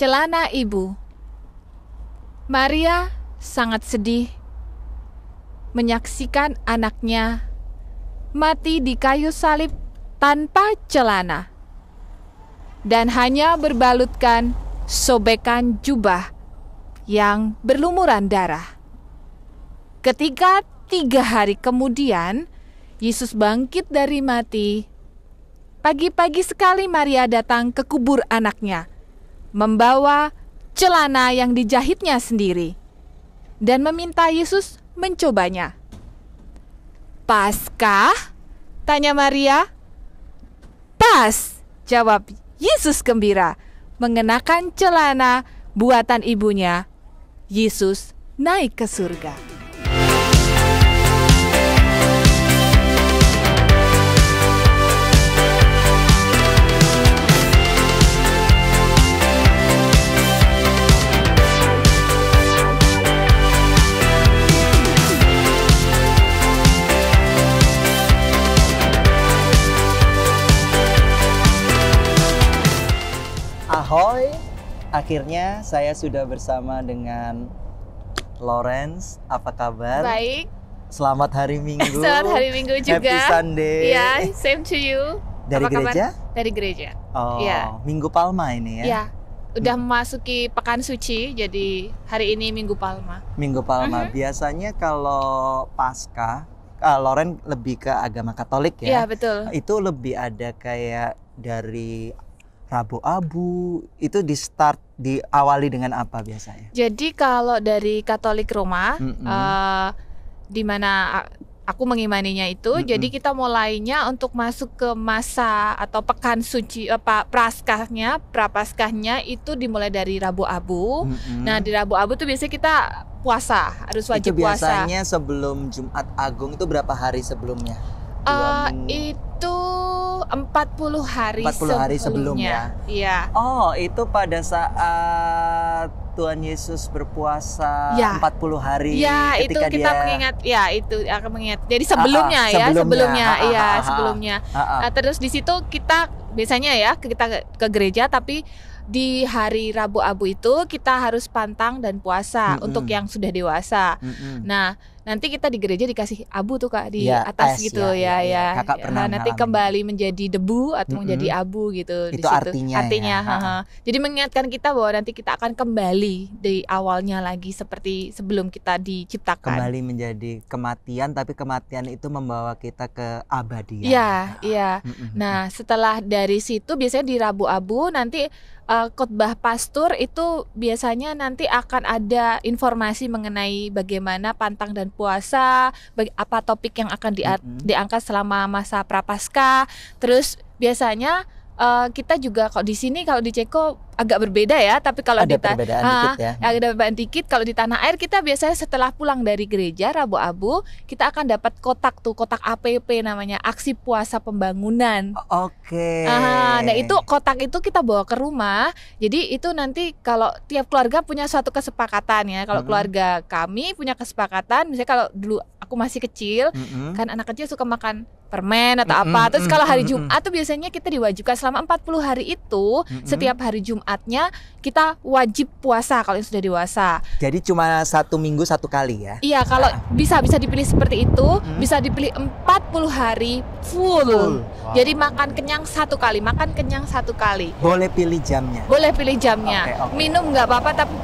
Celana ibu. Maria sangat sedih menyaksikan anaknya mati di kayu salib tanpa celana dan hanya berbalutkan sobekan jubah yang berlumuran darah. Ketika 3 hari kemudian Yesus bangkit dari mati, pagi-pagi sekali Maria datang ke kubur anaknya, membawa celana yang dijahitnya sendiri, dan meminta Yesus mencobanya. "Paskah?" tanya Maria. "Pas," jawab Yesus gembira, mengenakan celana buatan ibunya. Yesus naik ke surga. Ahoy, akhirnya saya sudah bersama dengan Lawrence. Apa kabar? Baik. Selamat hari Minggu. Selamat hari Minggu juga. Happy Sunday. Ya, same to you. Dari Apa kabar? gereja? Dari gereja. Oh, Ya. Minggu Palma ini ya? Ya, udah memasuki pekan suci, jadi hari ini Minggu Palma. Minggu Palma. Biasanya kalau Paskah, Lawrence lebih ke agama Katolik Iya, ya? betul. Itu lebih ada kayak dari Rabu Abu, itu diawali dengan apa biasanya? Jadi kalau dari Katolik Roma, di mana aku mengimaninya itu, jadi kita mulainya untuk masuk ke masa atau pekan suci, prapaskahnya itu dimulai dari Rabu Abu. Nah, di Rabu Abu tuh biasanya kita puasa, harus wajib itu puasa. biasanya sebelum Jumat Agung itu berapa hari sebelumnya? Itu 40 hari 40 hari sebelum ya? Iya. Oh, itu pada saat Tuhan Yesus berpuasa Ya. 40 hari Ya, itu ketika kita dia... mengingat, ya itu akan mengingat. Jadi sebelumnya. Sebelumnya. Nah, terus di situ kita biasanya ya kita ke gereja, tapi di hari Rabu Abu itu kita harus pantang dan puasa untuk yang sudah dewasa. Nah, nanti kita di gereja dikasih abu tuh Kak di atas gitu ya. Kakak pernah nanti ngalamin. kembali menjadi debu atau menjadi abu gitu. Itu di situ. artinya ya. Jadi mengingatkan kita bahwa nanti kita akan kembali dari awalnya lagi seperti sebelum kita diciptakan. Kembali menjadi kematian, tapi kematian itu membawa kita ke abadian. Iya. Nah, setelah dari situ biasanya di Rabu Abu nanti khotbah pastor itu biasanya nanti akan ada informasi mengenai bagaimana pantang dan puasa, apa topik yang akan diangkat selama masa prapaskah. Terus biasanya kita juga kalau di sini, kalau di Ceko agak berbeda ya, tapi kalau ada perbedaan dikit ya. Ada perbedaan dikit. Kalau di tanah air kita biasanya setelah pulang dari gereja Rabu Abu kita akan dapat kotak APP namanya, aksi puasa pembangunan. Oke. Nah itu kotak itu kita bawa ke rumah. Jadi itu nanti kalau tiap keluarga punya suatu kesepakatan ya. Kalau keluarga kami punya kesepakatan, misalnya kalau dulu aku masih kecil, kan anak kecil suka makan permen atau apa. Terus kalau hari Jumat tuh biasanya kita diwajibkan selama 40 hari itu, setiap hari Jumatnya kita wajib puasa kalau yang sudah dewasa. Jadi cuma 1 minggu 1 kali ya? Iya, kalau bisa dipilih seperti itu, bisa dipilih 40 hari full. Wow. Jadi makan kenyang 1 kali, makan kenyang 1 kali. Boleh pilih jamnya? Boleh pilih jamnya. Okay. Minum nggak apa-apa, tapi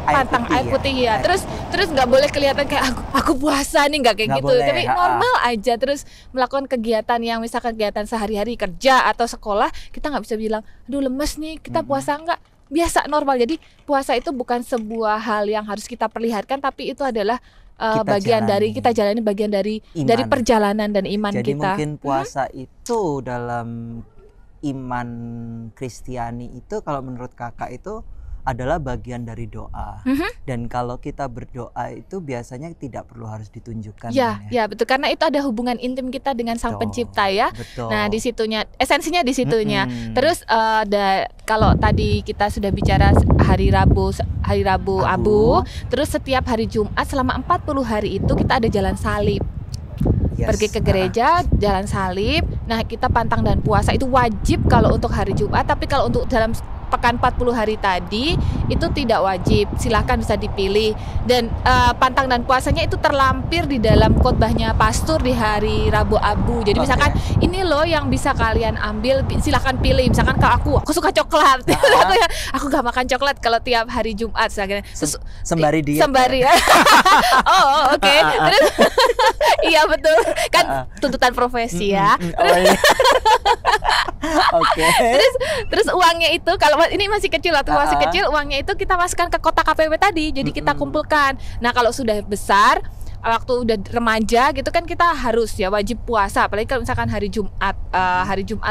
pantang air putih ya. Terus nggak boleh kelihatan kayak aku puasa nih, nggak kayak Nggak gitu. boleh, Tapi normal aja. Terus melakukan kegiatan yang misalkan kegiatan sehari-hari kerja atau sekolah, kita nggak bisa bilang, aduh lemes nih, kita puasa nggak? Biasa normal. Jadi puasa itu bukan sebuah hal yang harus kita perlihatkan, tapi itu adalah bagian dari kita jalani, bagian dari perjalanan dan iman Jadi kita. mungkin puasa itu dalam iman Kristiani itu kalau menurut kakak itu adalah bagian dari doa. Dan kalau kita berdoa itu biasanya tidak perlu harus ditunjukkan. Ya betul, karena itu ada hubungan intim kita dengan Sang Pencipta ya. Betul. Nah di situnya, esensinya di situnya. Terus kalau tadi kita sudah bicara hari Rabu Abu, terus setiap hari Jumat selama 40 hari itu kita ada jalan salib. Pergi ke gereja, jalan salib. Nah kita pantang dan puasa itu wajib kalau untuk hari Jumat, tapi kalau untuk dalam pekan 40 hari tadi itu tidak wajib, silahkan bisa dipilih. Dan pantang dan puasanya itu terlampir di dalam khotbahnya pastor di hari Rabu Abu. Jadi misalkan ini loh yang bisa kalian ambil, silahkan pilih. Misalkan kalau aku suka coklat, aku gak makan coklat kalau tiap hari Jumat. Sembari diet. Sembari ya. Oke. Terus iya betul kan tuntutan profesi ya. Oke. Terus uangnya itu kalau ini masih kecil, waktu masih kecil uangnya itu kita masukkan ke kotak KPP tadi. Jadi kita kumpulkan. Nah, kalau sudah besar, waktu udah remaja gitu kan kita harus ya wajib puasa, apalagi kalau misalkan hari Jumat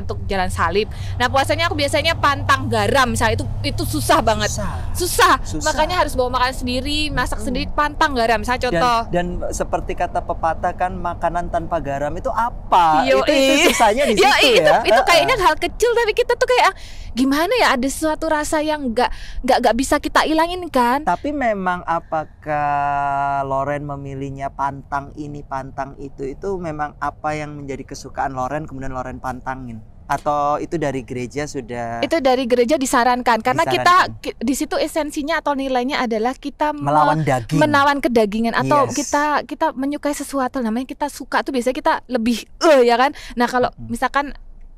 untuk jalan salib. Nah, puasanya aku biasanya pantang garam, misalnya itu susah banget. Susah. Makanya harus bawa makan sendiri, masak sendiri, pantang garam. Misalnya contoh. Dan seperti kata pepatah kan, makanan tanpa garam itu apa? Itu susahnya di situ ya. Itu kayaknya hal kecil, tapi kita tuh kayak gimana ya, ada suatu rasa yang nggak bisa kita ilangin kan. Tapi memang apakah Loren memilihnya pantang ini pantang itu memang apa yang menjadi kesukaan Loren kemudian Loren pantangin, atau itu dari gereja sudah? Itu dari gereja disarankan karena kita di situ esensinya atau nilainya adalah kita melawan kedagingan atau kita menyukai sesuatu, namanya kita suka tuh biasanya kita lebih ya kan. Nah, kalau misalkan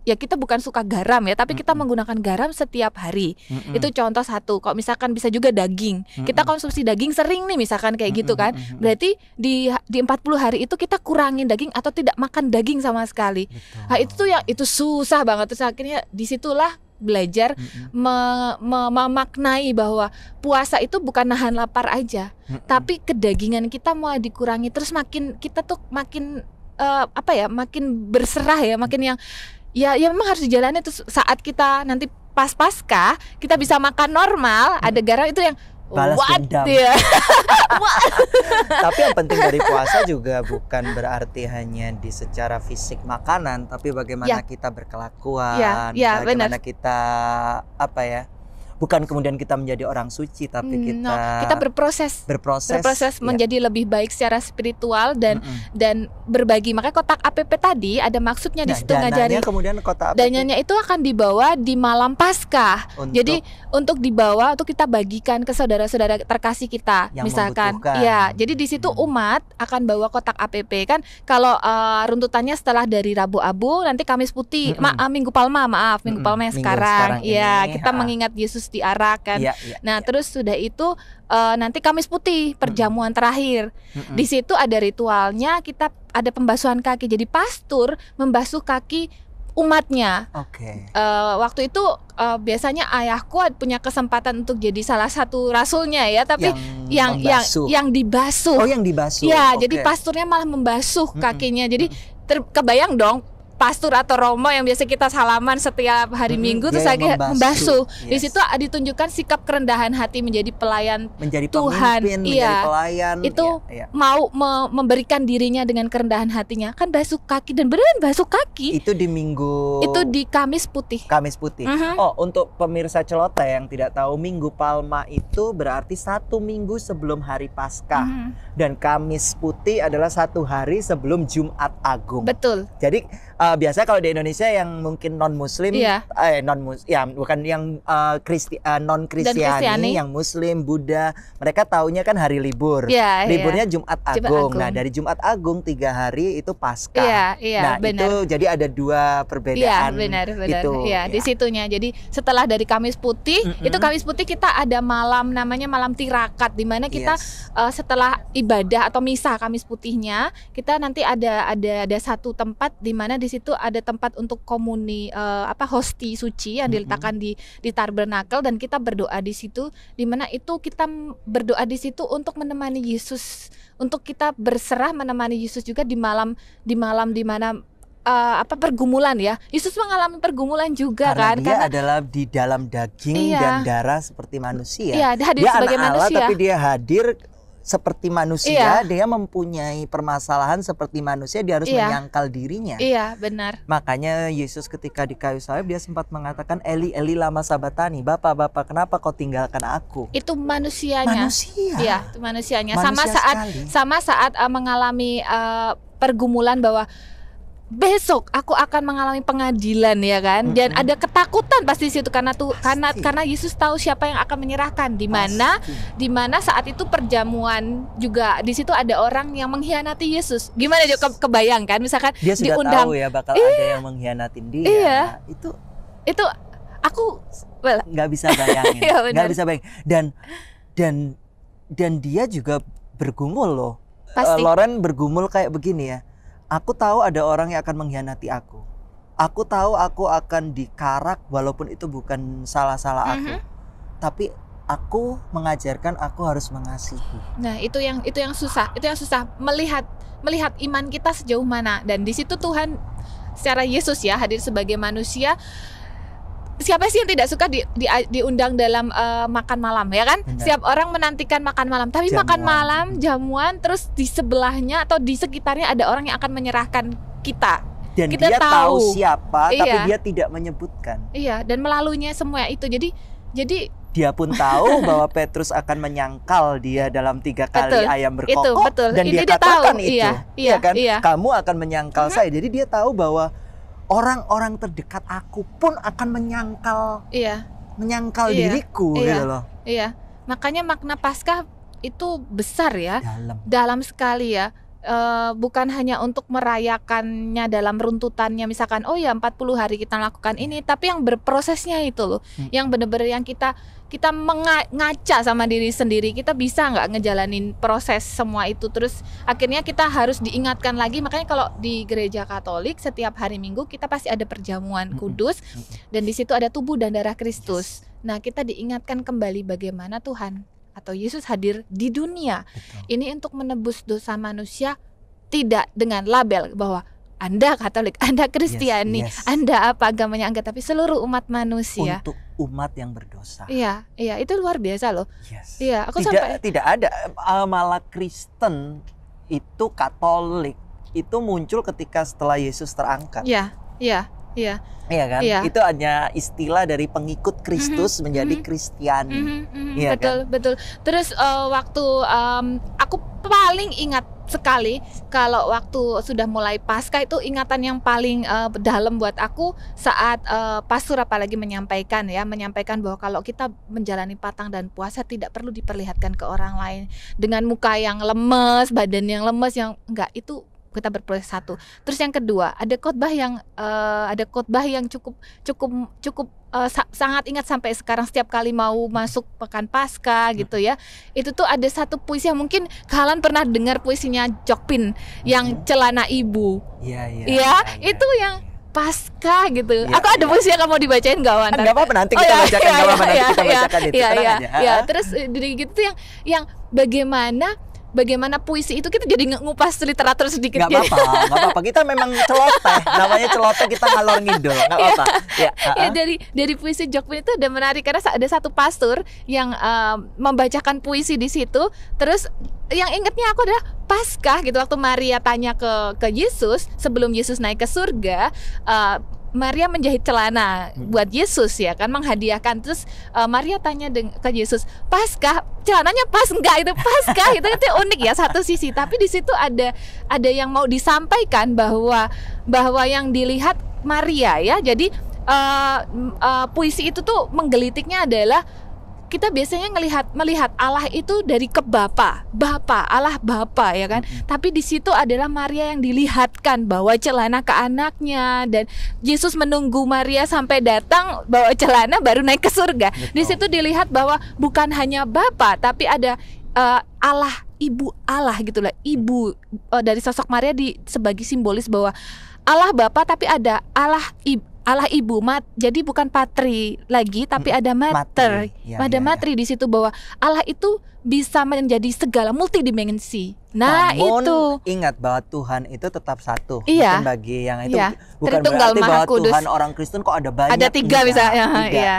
ya kita bukan suka garam ya, tapi kita menggunakan garam setiap hari. Itu contoh satu. Kalau misalkan bisa juga daging. Kita konsumsi daging sering nih misalkan kayak gitu kan. Berarti di 40 hari itu kita kurangin daging atau tidak makan daging sama sekali. Nah, itu tuh yang itu susah banget. Terus akhirnya disitulah belajar memaknai bahwa puasa itu bukan nahan lapar aja, tapi kedagingan kita mulai dikurangi. Terus kita tuh makin makin berserah ya, makin yang ya memang harus dijalani. Terus saat kita nanti pas Paskah kita bisa makan normal, ada garam, itu yang balas dendam ya. Tapi yang penting dari puasa juga bukan berarti hanya di secara fisik makanan, tapi bagaimana kita berkelakuan, bagaimana kita bukan kemudian kita menjadi orang suci, tapi kita berproses menjadi lebih baik secara spiritual dan berbagi. Makanya kotak APP tadi ada maksudnya di situ, ngajari. Kemudian kotak APP dananya itu akan dibawa di malam Paskah. Jadi untuk dibawa, untuk kita bagikan ke saudara-saudara terkasih kita yang misalkan. Ya, jadi di situ umat akan bawa kotak APP kan. Kalau runtutannya setelah dari Rabu Abu, nanti Kamis Putih, Minggu Palma yang sekarang. Ya, kita mengingat Yesus diarahkan. Nah, terus sudah itu nanti Kamis Putih, perjamuan terakhir. Di situ ada ritualnya, kita ada pembasuhan kaki. Jadi pastor membasuh kaki umatnya. Waktu itu biasanya ayahku punya kesempatan untuk jadi salah satu rasulnya ya, tapi yang dibasuh. Yang dibasuh. Ya, jadi pasturnya malah membasuh kakinya. Jadi kebayang dong, pastor atau romo yang biasa kita salaman setiap hari Minggu, terus lagi membasuh. Di situ ditunjukkan sikap kerendahan hati menjadi pelayan, menjadi Tuhan. Menjadi pelayan. Itu mau memberikan dirinya dengan kerendahan hatinya. Kan basuh kaki, dan beneran basuh kaki. Itu di Minggu. Itu di Kamis Putih. Kamis Putih. Untuk pemirsa celoteh yang tidak tahu, Minggu Palma itu berarti 1 minggu sebelum hari Paskah. Dan Kamis Putih adalah 1 hari sebelum Jumat Agung. Betul. Jadi biasanya kalau di Indonesia yang mungkin non Muslim, bukan yang non Kristiani, yang Muslim, Buddha, mereka taunya kan hari libur. Liburnya Jumat Agung. Nah, dari Jumat Agung 3 hari itu Paskah. Itu jadi ada 2 perbedaan. Benar. Itu. Di situnya. Jadi setelah dari Kamis Putih, itu Kamis Putih kita ada malam namanya malam tirakat, di mana kita setelah ibadah atau misa Kamis Putihnya, kita nanti ada satu tempat di mana di situ ada tempat untuk komuni hosti suci yang diletakkan di tabernakel, dan kita berdoa di situ, di mana itu kita berdoa di situ untuk menemani Yesus, untuk kita berserah menemani Yesus juga di malam di mana pergumulan ya. Yesus mengalami pergumulan juga karena dia adalah di dalam daging dan darah seperti manusia. Dia hadir sebagai manusia, tapi dia hadir seperti manusia. Dia mempunyai permasalahan seperti manusia, dia harus menyangkal dirinya. Benar. Makanya Yesus ketika di kayu salib dia sempat mengatakan, Eli Eli lama sabatani, Bapa kenapa kau tinggalkan aku? Itu manusianya. Itu manusianya. Sama saat mengalami pergumulan bahwa besok aku akan mengalami pengadilan ya kan, dan ada ketakutan pasti di situ karena Yesus tahu siapa yang akan menyerahkan, di mana saat itu perjamuan juga di situ ada orang yang mengkhianati Yesus. Gimana juga kebayang kan, misalkan dia sudah diundang, tahu ya bakal ada yang mengkhianatin dia. Itu aku nggak bisa bayangin, ya nggak bisa bayangin. Dan dia juga bergumul loh. Loren bergumul kayak begini ya. Aku tahu ada orang yang akan mengkhianati aku. Aku tahu aku akan dikarak walaupun itu bukan salah-salah aku. Tapi aku mengajarkan aku harus mengasihi. Nah, itu yang susah. Itu yang susah melihat iman kita sejauh mana. Dan di situ Tuhan secara Yesus ya hadir sebagai manusia. Siapa sih yang tidak suka diundang dalam makan malam ya kan? Benar. Setiap orang menantikan makan malam. Tapi makan malam, jamuan, terus di sebelahnya atau di sekitarnya ada orang yang akan menyerahkan kita. Dan kita dia tahu siapa, tapi dia tidak menyebutkan. Iya, dan melaluinya semua itu. Jadi dia pun tahu bahwa Petrus akan menyangkal dia dalam 3 kali ayam berkokok. Betul. Dan dia katakan itu. Iya kan? Kamu akan menyangkal saya. Jadi dia tahu bahwa orang-orang terdekat aku pun akan menyangkal diriku gitu loh. Iya. Makanya makna Paskah itu besar ya. Dalam sekali ya. Bukan hanya untuk merayakannya dalam runtutannya, misalkan 40 hari kita lakukan ini, tapi yang berprosesnya itu loh. Yang benar-benar yang kita ngaca sama diri sendiri, kita bisa nggak ngejalanin proses semua itu, terus akhirnya kita harus diingatkan lagi. Makanya kalau di gereja Katolik setiap hari Minggu kita pasti ada perjamuan kudus, dan di situ ada tubuh dan darah Kristus. Nah, kita diingatkan kembali bagaimana Tuhan atau Yesus hadir di dunia ini untuk menebus dosa manusia, tidak dengan label bahwa Anda Katolik, Anda Kristiani, Anda apa agamanya Anda, tapi seluruh umat manusia. Untuk umat yang berdosa. Iya, itu luar biasa loh. Iya, aku tidak ada malah Kristen itu Katolik itu muncul ketika setelah Yesus terangkat. Iya kan? Itu hanya istilah dari pengikut Kristus menjadi Kristiani. Betul. Terus waktu aku paling ingat sekali kalau waktu sudah mulai Paskah, itu ingatan yang paling dalam buat aku saat pastor apalagi menyampaikan bahwa kalau kita menjalani patang dan puasa tidak perlu diperlihatkan ke orang lain dengan muka yang lemes, badan yang lemes, yang enggak, itu kita berproses satu. Terus yang kedua, ada khotbah yang cukup sangat ingat sampai sekarang. Setiap kali mau masuk pekan Paskah gitu ya, itu tuh ada satu puisi yang mungkin kalian pernah dengar, puisinya Jokpin yang celana ibu. Itu yang Paskah gitu. Aku ada puisi yang kamu dibacain gak, Wan? Enggak apa-apa, nanti kita bacakan. Kita bacakan itu. Terus gitu yang bagaimana puisi itu, kita jadi ngupas literatur sedikit. Gak apa-apa. Kita memang celoteh. Namanya celoteh, kita ngalor ngidul. Gak apa-apa. Dari puisi Jokpin itu ada menarik, karena ada satu pastor yang membacakan puisi di situ. Terus yang ingatnya aku adalah Paskah gitu, waktu Maria tanya ke Yesus sebelum Yesus naik ke surga. Maria menjahit celana buat Yesus ya kan, menghadiahkan. Terus Maria tanya ke Yesus, Paskah, celananya pas enggak itu Paskah? Itu unik ya satu sisi, tapi di situ ada yang mau disampaikan bahwa yang dilihat Maria ya. Jadi puisi itu tuh menggelitiknya adalah kita biasanya melihat Allah itu dari ke Bapa, Allah Bapa ya kan. Tapi di situ adalah Maria yang dilihatkan bawa celana ke anaknya, dan Yesus menunggu Maria sampai datang bawa celana baru naik ke surga. Betul. Di situ dilihat bahwa bukan hanya Bapa, tapi ada Allah, Ibu Allah gitulah. Ibu dari sosok Maria sebagai simbolis bahwa Allah Bapa, tapi ada Allah Ibu, jadi bukan patri lagi, tapi ada mater. Ada matri di situ, bahwa Allah itu bisa menjadi segala multidimensi. Namun, itu ingat bahwa Tuhan itu tetap satu. Bukan bagi yang itu bukan berarti bahwa Kudus. Tuhan orang Kristen kok ada banyak. Ada 3 misalnya.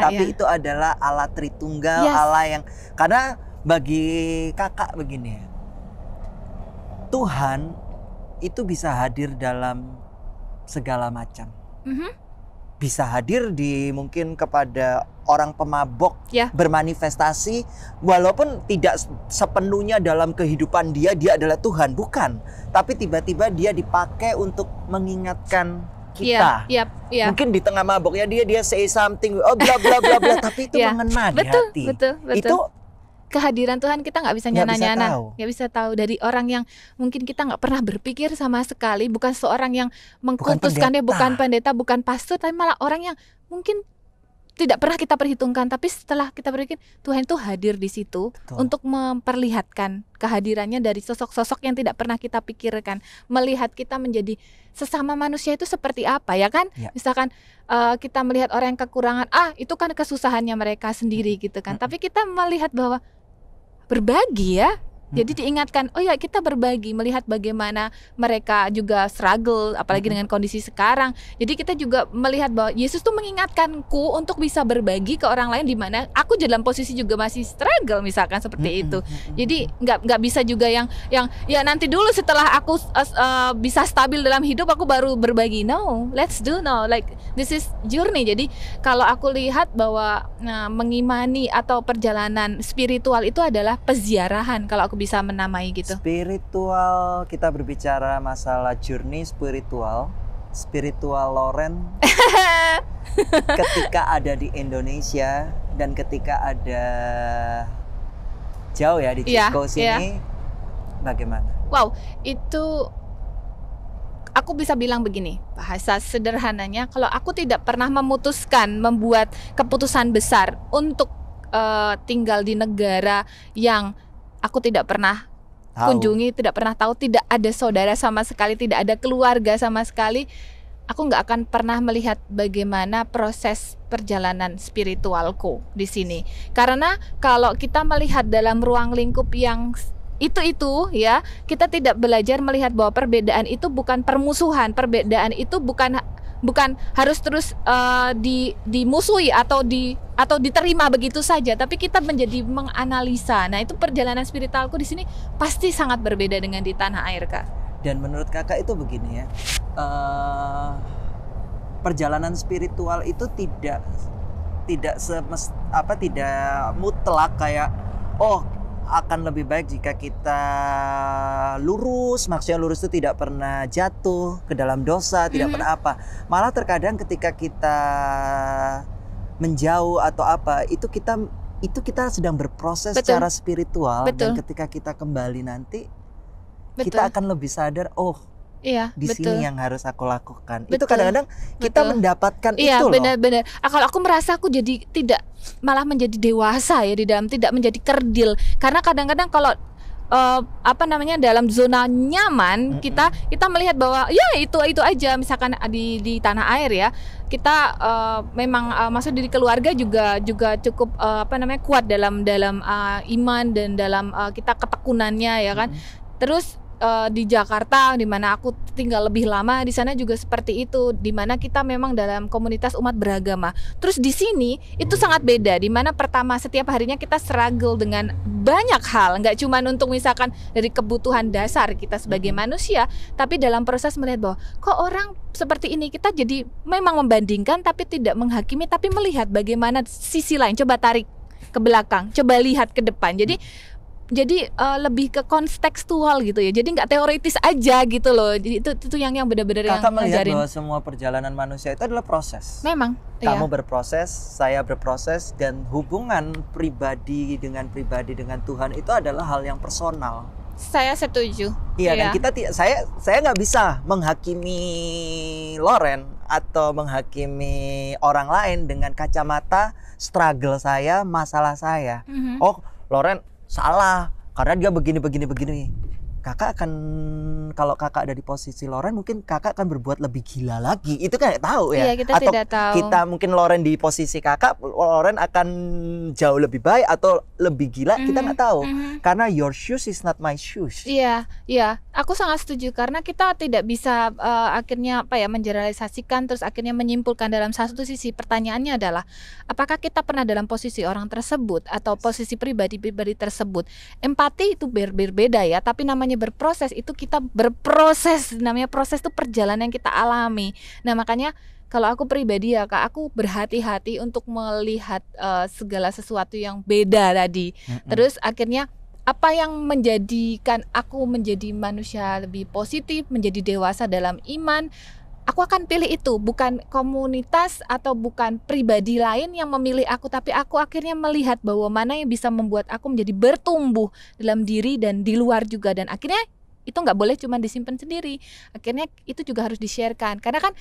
Tapi itu adalah Allah Tritunggal, Allah yang, karena bagi kakak begini ya, Tuhan itu bisa hadir dalam segala macam. bisa hadir di mungkin kepada orang pemabok bermanifestasi, walaupun tidak sepenuhnya dalam kehidupan dia adalah Tuhan, bukan, tapi tiba-tiba dia dipakai untuk mengingatkan kita. Mungkin di tengah maboknya dia say something, oh bla bla bla bla, tapi itu mengena di hati. Betul. Itu kehadiran Tuhan kita nggak bisa nyana-nyana, nggak bisa tahu dari orang yang mungkin kita nggak pernah berpikir sama sekali, bukan seorang yang mengkultuskannya, bukan pendeta, bukan pastor, tapi malah orang yang mungkin tidak pernah kita perhitungkan, tapi setelah kita berpikir Tuhan itu hadir di situ. Betul. Untuk memperlihatkan kehadirannya dari sosok-sosok yang tidak pernah kita pikirkan, melihat kita menjadi sesama manusia itu seperti apa, ya kan? Misalkan kita melihat orang yang kekurangan, itu kan kesusahannya mereka sendiri gitu kan. Tapi kita melihat bahwa berbagi ya. Jadi diingatkan, oh ya kita berbagi, melihat bagaimana mereka juga struggle, apalagi dengan kondisi sekarang. Jadi kita juga melihat bahwa Yesus tuh mengingatkanku untuk bisa berbagi ke orang lain, di mana aku dalam posisi juga masih struggle, misalkan seperti itu. Jadi nggak bisa juga yang ya nanti dulu setelah aku bisa stabil dalam hidup aku baru berbagi. No, let's do now. Like this is journey. Jadi kalau aku lihat bahwa mengimani atau perjalanan spiritual itu adalah peziarahan, kalau aku bisa menamai gitu. Spiritual, kita berbicara masalah journey spiritual Loren ketika ada di Indonesia dan ketika ada jauh ya di Ciko sini, bagaimana? Wow, itu aku bisa bilang begini, bahasa sederhananya, kalau aku tidak pernah memutuskan membuat keputusan besar untuk tinggal di negara yang aku tidak pernah kunjungi, tidak pernah tahu, tidak ada saudara sama sekali, tidak ada keluarga sama sekali, aku nggak akan pernah melihat bagaimana proses perjalanan spiritualku di sini. Karena kalau kita melihat dalam ruang lingkup yang itu ya, kita tidak belajar melihat bahwa perbedaan itu bukan permusuhan, perbedaan itu bukan harus terus dimusuhi atau diterima begitu saja, tapi kita menjadi menganalisa. Nah, itu perjalanan spiritualku di sini pasti sangat berbeda dengan di tanah air, Kak. Dan menurut Kakak itu begini ya, perjalanan spiritual itu tidak mutlak kayak akan lebih baik jika kita lurus. Maksudnya lurus itu tidak pernah jatuh ke dalam dosa, tidak pernah apa. Malah terkadang ketika kita menjauh atau apa, itu kita sedang berproses secara spiritual. Dan ketika kita kembali nanti, kita akan lebih sadar, di sini yang harus aku lakukan. Itu kadang-kadang kita mendapatkan itu loh. Iya, benar-benar. Kalau aku merasa aku jadi malah menjadi dewasa ya di dalam, tidak menjadi kerdil. Karena kadang-kadang kalau dalam zona nyaman, kita melihat bahwa ya itu aja. Misalkan di tanah air ya, kita memang masuk di keluarga juga cukup kuat dalam iman dan dalam kita ketekunannya ya kan. Terus di Jakarta, di mana aku tinggal lebih lama, di sana juga seperti itu, di mana kita memang dalam komunitas umat beragama. Terus di sini itu sangat beda, di mana pertama setiap harinya kita struggle dengan banyak hal, nggak cuma untuk misalkan dari kebutuhan dasar kita sebagai manusia, tapi dalam proses melihat bahwa kok orang seperti ini, kita jadi memang membandingkan tapi tidak menghakimi, tapi melihat bagaimana sisi lain, coba tarik ke belakang, coba lihat ke depan. Jadi lebih ke kontekstual gitu ya. Jadi nggak teoritis aja gitu loh. Jadi itu yang benar-benar yang ngajarin. Kakak melihat bahwa semua perjalanan manusia itu adalah proses. Memang. Kamu berproses, saya berproses, dan hubungan pribadi dengan Tuhan itu adalah hal yang personal. Saya setuju. Iya. Dan saya nggak bisa menghakimi Loren atau menghakimi orang lain dengan kacamata struggle saya, masalah saya. Oh, Loren salah karena dia begini. Kakak akan, kalau kakak ada di posisi Loren, mungkin kakak akan berbuat lebih gila lagi. Itu kan tahu ya. Iya, kita atau tidak tahu. Kita mungkin Loren di posisi kakak, Loren akan jauh lebih baik atau lebih gila, kita nggak tahu. Karena your shoes is not my shoes. Iya. Aku sangat setuju karena kita tidak bisa akhirnya mengeneralisasikan terus akhirnya menyimpulkan dalam satu sisi. Pertanyaannya adalah apakah kita pernah dalam posisi orang tersebut atau posisi pribadi tersebut. Empati itu berbeda ya, tapi namanya berproses itu kita berproses, namanya proses itu perjalanan yang kita alami. Nah makanya kalau aku pribadi ya Kak, aku berhati-hati untuk melihat segala sesuatu yang beda tadi. Terus akhirnya apa yang menjadikan aku menjadi manusia lebih positif, menjadi dewasa dalam iman, aku akan pilih itu, bukan komunitas atau bukan pribadi lain yang memilih aku, tapi aku akhirnya melihat bahwa mana yang bisa membuat aku menjadi bertumbuh dalam diri dan di luar juga, dan akhirnya itu nggak boleh cuma disimpan sendiri, akhirnya itu juga harus di-sharekan, karena kan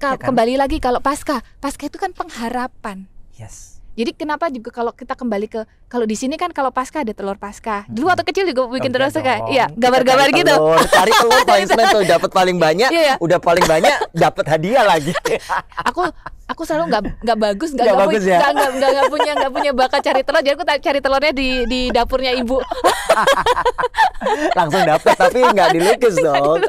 Ya kan? kembali lagi kalau pasca itu kan pengharapan. Yes. Jadi kenapa juga kalau kita kembali ke, kalau di sini kan kalau pasca ada telur pasca. Dulu waktu kecil juga bikin telur pasca. Iya, gambar-gambar gitu. Cari telur paling seneng tuh, dapat paling banyak. Udah paling banyak dapat hadiah lagi. Aku selalu nggak bagus, Nggak bagus ya? nggak punya bakat cari telur. Jadi aku cari telurnya di dapurnya ibu. Langsung dapat tapi nggak dilukis dong.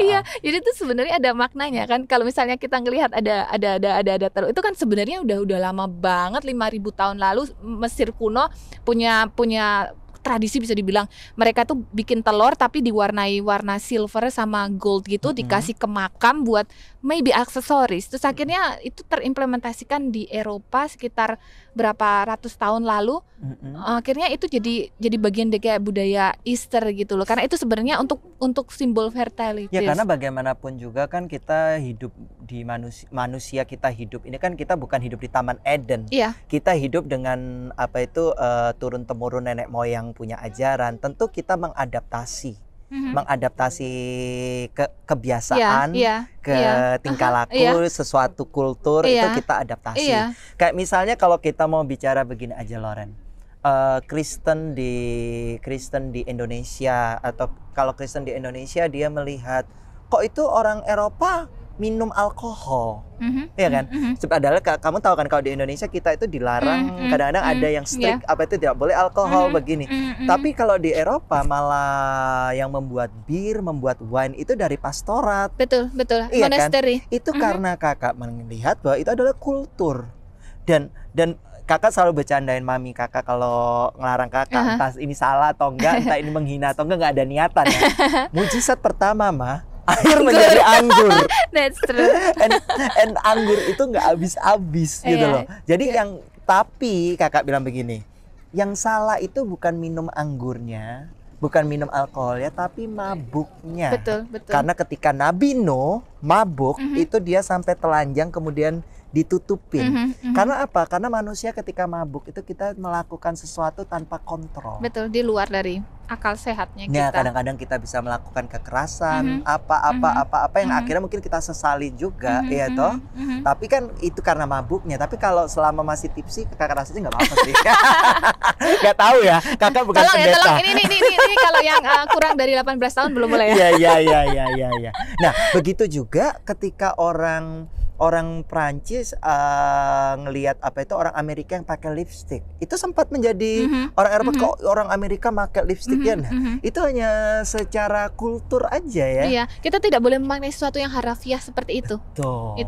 Iya, jadi itu sebenarnya ada maknanya kan. Kalau misalnya kita ngelihat ada telur, itu kan sebenarnya udah lama banget, 5.000 tahun lalu Mesir kuno punya tradisi, bisa dibilang mereka tuh bikin telur tapi diwarnai warna silver sama gold gitu, dikasih ke makam buat maybe aksesoris. Terus akhirnya itu terimplementasikan di Eropa sekitar berapa ratus tahun lalu. Akhirnya itu jadi bagian dari kayak budaya Easter gitu loh. Karena itu sebenarnya untuk simbol fertility. Ya karena bagaimanapun juga kan kita hidup di manusia kita hidup ini kan kita bukan hidup di Taman Eden. Iya. Kita hidup dengan turun temurun nenek moyang punya ajaran. Tentu kita mengadaptasi kebiasaan, tingkah laku, sesuatu kultur itu kita adaptasi. Kayak misalnya kalau kita mau bicara begini aja, Loren, Kristen di Indonesia, atau kalau Kristen di Indonesia dia melihat kok itu orang Eropa minum alkohol, ya kan? Padahal kamu tahu kan kalau di Indonesia kita itu dilarang, kadang-kadang ada yang strict, apa itu tidak boleh alkohol begini. Tapi kalau di Eropa malah yang membuat bir, membuat wine itu dari pastorat. Betul, iya monastery. Kan? Itu karena kakak melihat bahwa itu adalah kultur, dan kakak selalu bercandain mami kakak kalau ngelarang kakak, entah ini salah atau enggak, entah ini menghina atau enggak ada niatan ya. Mujizat pertama mah air menjadi anggur. That's true. And anggur itu nggak habis-habis gitu loh. Jadi tapi kakak bilang begini, yang salah itu bukan minum anggurnya, bukan minum alkoholnya, tapi mabuknya. Betul. Karena ketika Nabi Nuh mabuk, itu dia sampai telanjang kemudian ditutupin. Karena apa? Karena manusia ketika mabuk itu kita melakukan sesuatu tanpa kontrol. Betul, di luar dari akal sehatnya kita. Ya, kadang-kadang kita bisa melakukan kekerasan, apa yang akhirnya mungkin kita sesali juga, ya toh. Tapi kan itu karena mabuknya. Tapi kalau selama masih tipsi, kekerasannya nggak apa-apa sih. Nggak tahu ya, kakak bukan pendeta. Tolong, ini kalau yang kurang dari 18 tahun belum boleh ya. Iya. Nah, begitu juga ketika orang Prancis ngelihat orang Amerika yang pakai lipstick, itu sempat menjadi orang Eropa kok orang Amerika pakai lipstick ya. Itu hanya secara kultur aja ya. Iya, kita tidak boleh memaknai sesuatu yang harafiah seperti itu. Betul.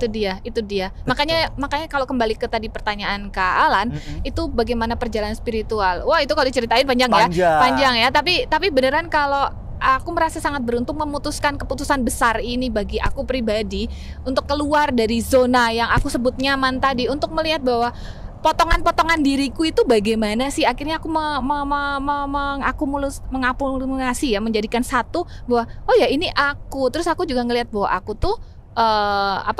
Itu dia. Makanya kalau kembali ke tadi pertanyaan Kak Alan, itu bagaimana perjalanan spiritual. Wah, itu kalau diceritain panjang ya. Tapi beneran kalau aku merasa sangat beruntung memutuskan keputusan besar ini bagi aku pribadi untuk keluar dari zona yang aku sebut nyaman tadi, untuk melihat bahwa potongan-potongan diriku itu bagaimana sih akhirnya aku mengakumulasi ya, menjadikan satu bahwa oh ya ini aku. Terus aku juga ngelihat bahwa aku tuh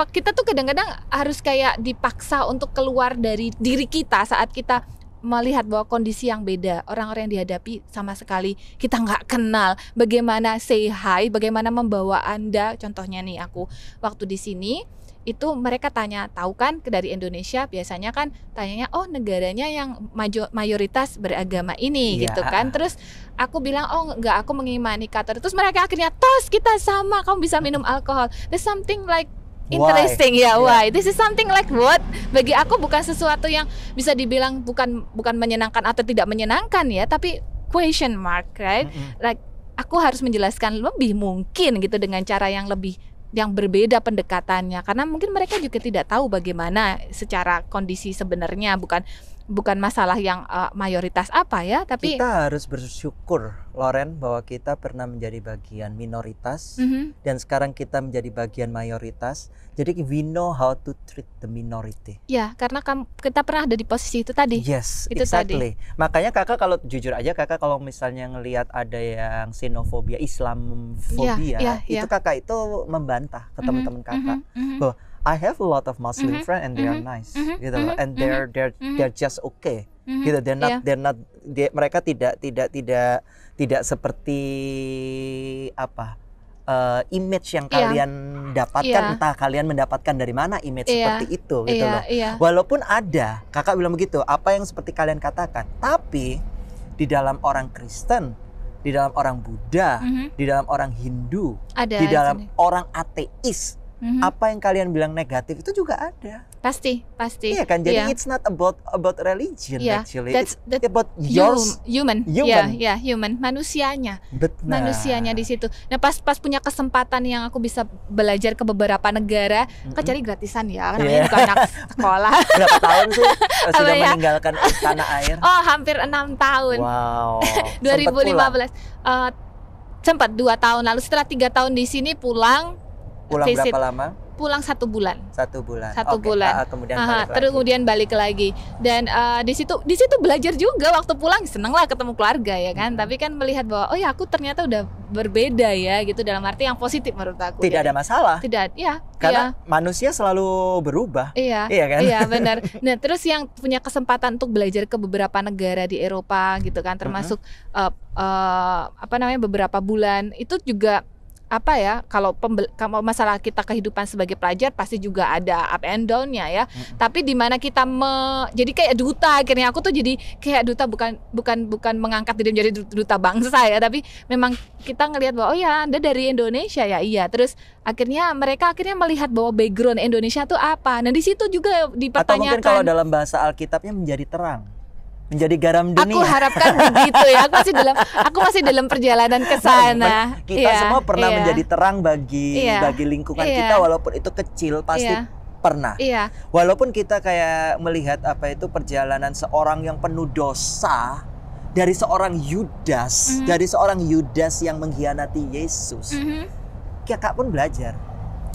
kita tuh kadang-kadang harus kayak dipaksa untuk keluar dari diri kita saat kita melihat bahwa kondisi yang beda, orang-orang yang dihadapi sama sekali kita nggak kenal. Bagaimana say hi, bagaimana membawa Anda, contohnya nih aku waktu di sini itu mereka tanya, tahu kan dari Indonesia biasanya kan tanyanya oh negaranya yang mayoritas beragama ini gitu kan. Terus aku bilang oh enggak, aku mengimani Katolik. Terus mereka akhirnya tos kita sama, kamu bisa minum alkohol. There's something like interesting why? This is something like what? Bagi aku bukan sesuatu yang bisa dibilang bukan menyenangkan atau tidak menyenangkan ya, tapi question mark, right? Like aku harus menjelaskan lebih mungkin gitu dengan cara yang berbeda pendekatannya, karena mungkin mereka juga tidak tahu bagaimana secara kondisi sebenarnya, bukan bukan masalah yang mayoritas apa ya, tapi kita harus bersyukur, Loren, bahwa kita pernah menjadi bagian minoritas dan sekarang kita menjadi bagian mayoritas. Jadi we know how to treat the minority. Ya, karena kita pernah ada di posisi itu tadi. Yes, itu exactly. Tadi. Makanya kakak kalau jujur aja, kakak kalau misalnya ngelihat ada yang xenofobia, Islamfobia, itu kakak itu membantah ke teman-teman kakak bahwa I have a lot of Muslim friends and they are nice, gitu loh, and they're just okay, gitu. Mereka tidak seperti apa image yang kalian dapatkan, entah kalian mendapatkan dari mana image seperti itu, gitu loh. Walaupun ada, kakak bilang begitu, apa yang seperti kalian katakan, tapi di dalam orang Kristen, di dalam orang Buddha, di dalam orang Hindu, di dalam orang ateis, apa yang kalian bilang negatif itu juga ada. Pasti. Iya kan? Jadi it's not about religion actually. That's about yours, human. Human, manusianya. Manusianya di situ. Nah, pas punya kesempatan yang aku bisa belajar ke beberapa negara, kan cari gratisan ya, namanya juga anak sekolah. Berapa tahun sih sudah meninggalkan tanah air? Oh, hampir 6 tahun. Wow. 2015. Sempat 2 tahun lalu. Setelah 3 tahun di sini pulang visit. Berapa lama? Pulang 1 bulan. 1 bulan. 1 bulan. Kemudian balik lagi. Dan di situ belajar juga waktu pulang, seneng lah ketemu keluarga ya kan. Tapi kan melihat bahwa oh ya aku ternyata udah berbeda ya gitu, dalam arti yang positif menurut aku. Tidak ada masalah. Tidak, karena manusia selalu berubah. Iya kan? Iya benar. Nah terus yang punya kesempatan untuk belajar ke beberapa negara di Eropa gitu kan, termasuk beberapa bulan itu juga. Apa ya, kalau masalah kita kehidupan sebagai pelajar pasti juga ada up and down-nya ya. Tapi di mana kita jadi kayak duta, akhirnya aku tuh jadi kayak duta, bukan mengangkat diri menjadi duta bangsa ya, tapi memang kita ngelihat bahwa oh ya Anda dari Indonesia ya, iya. Terus mereka akhirnya melihat bahwa background Indonesia tuh apa. Nah di situ juga dipertanyakan. Atau mungkin kalau dalam bahasa Alkitabnya menjadi terang, menjadi garam dunia. Aku harapkan begitu ya. Aku masih dalam perjalanan ke sana. Kita semua pernah menjadi terang bagi lingkungan kita, walaupun itu kecil pasti pernah. Walaupun kita kayak melihat perjalanan seorang yang penuh dosa, dari seorang Yudas yang mengkhianati Yesus. Kakak pun belajar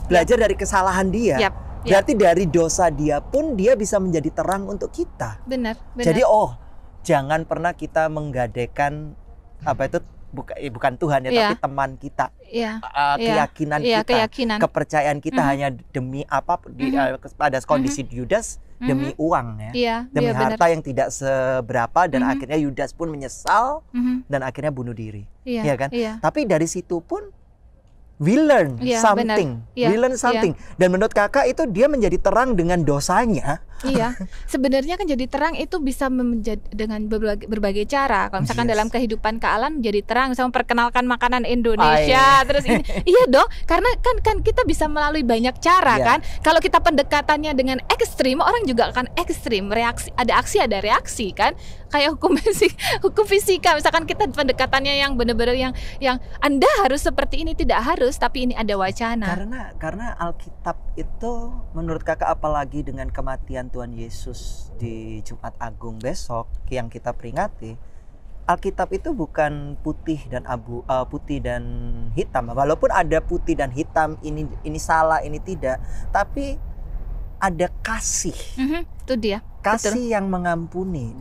dari kesalahan dia. Berarti dari dosa dia pun dia bisa menjadi terang untuk kita. Benar. Jadi jangan pernah kita menggadaikan bukan Tuhan ya, tapi teman kita, keyakinan kita, kepercayaan kita hanya demi pada kondisi Yudas, demi uang ya, demi harta yang tidak seberapa, dan akhirnya Yudas pun menyesal dan akhirnya bunuh diri, ya kan? Tapi dari situ pun we learn something. Dan menurut kakak itu dia menjadi terang dengan dosanya. Iya, sebenarnya kan jadi terang itu bisa dengan berbagai cara. Kalau misalkan dalam kehidupan kealam jadi terang, misalnya memperkenalkan makanan Indonesia, terus ini, iya dong, karena kan kita bisa melalui banyak cara kan. Kalau kita pendekatannya dengan ekstrim, orang juga akan ekstrim, ada aksi ada reaksi kan. Kayak hukum fisika, misalkan kita pendekatannya yang benar-benar yang Anda harus seperti ini, tidak harus, tapi ini ada wacana. Karena Alkitab itu menurut kakak, apalagi dengan kematian Tuhan Yesus di Jumat Agung besok yang kita peringati, Alkitab itu bukan putih dan hitam. Walaupun ada putih dan hitam, ini salah, ini tidak, tapi ada kasih. Itu dia. Kasih yang mengampuni,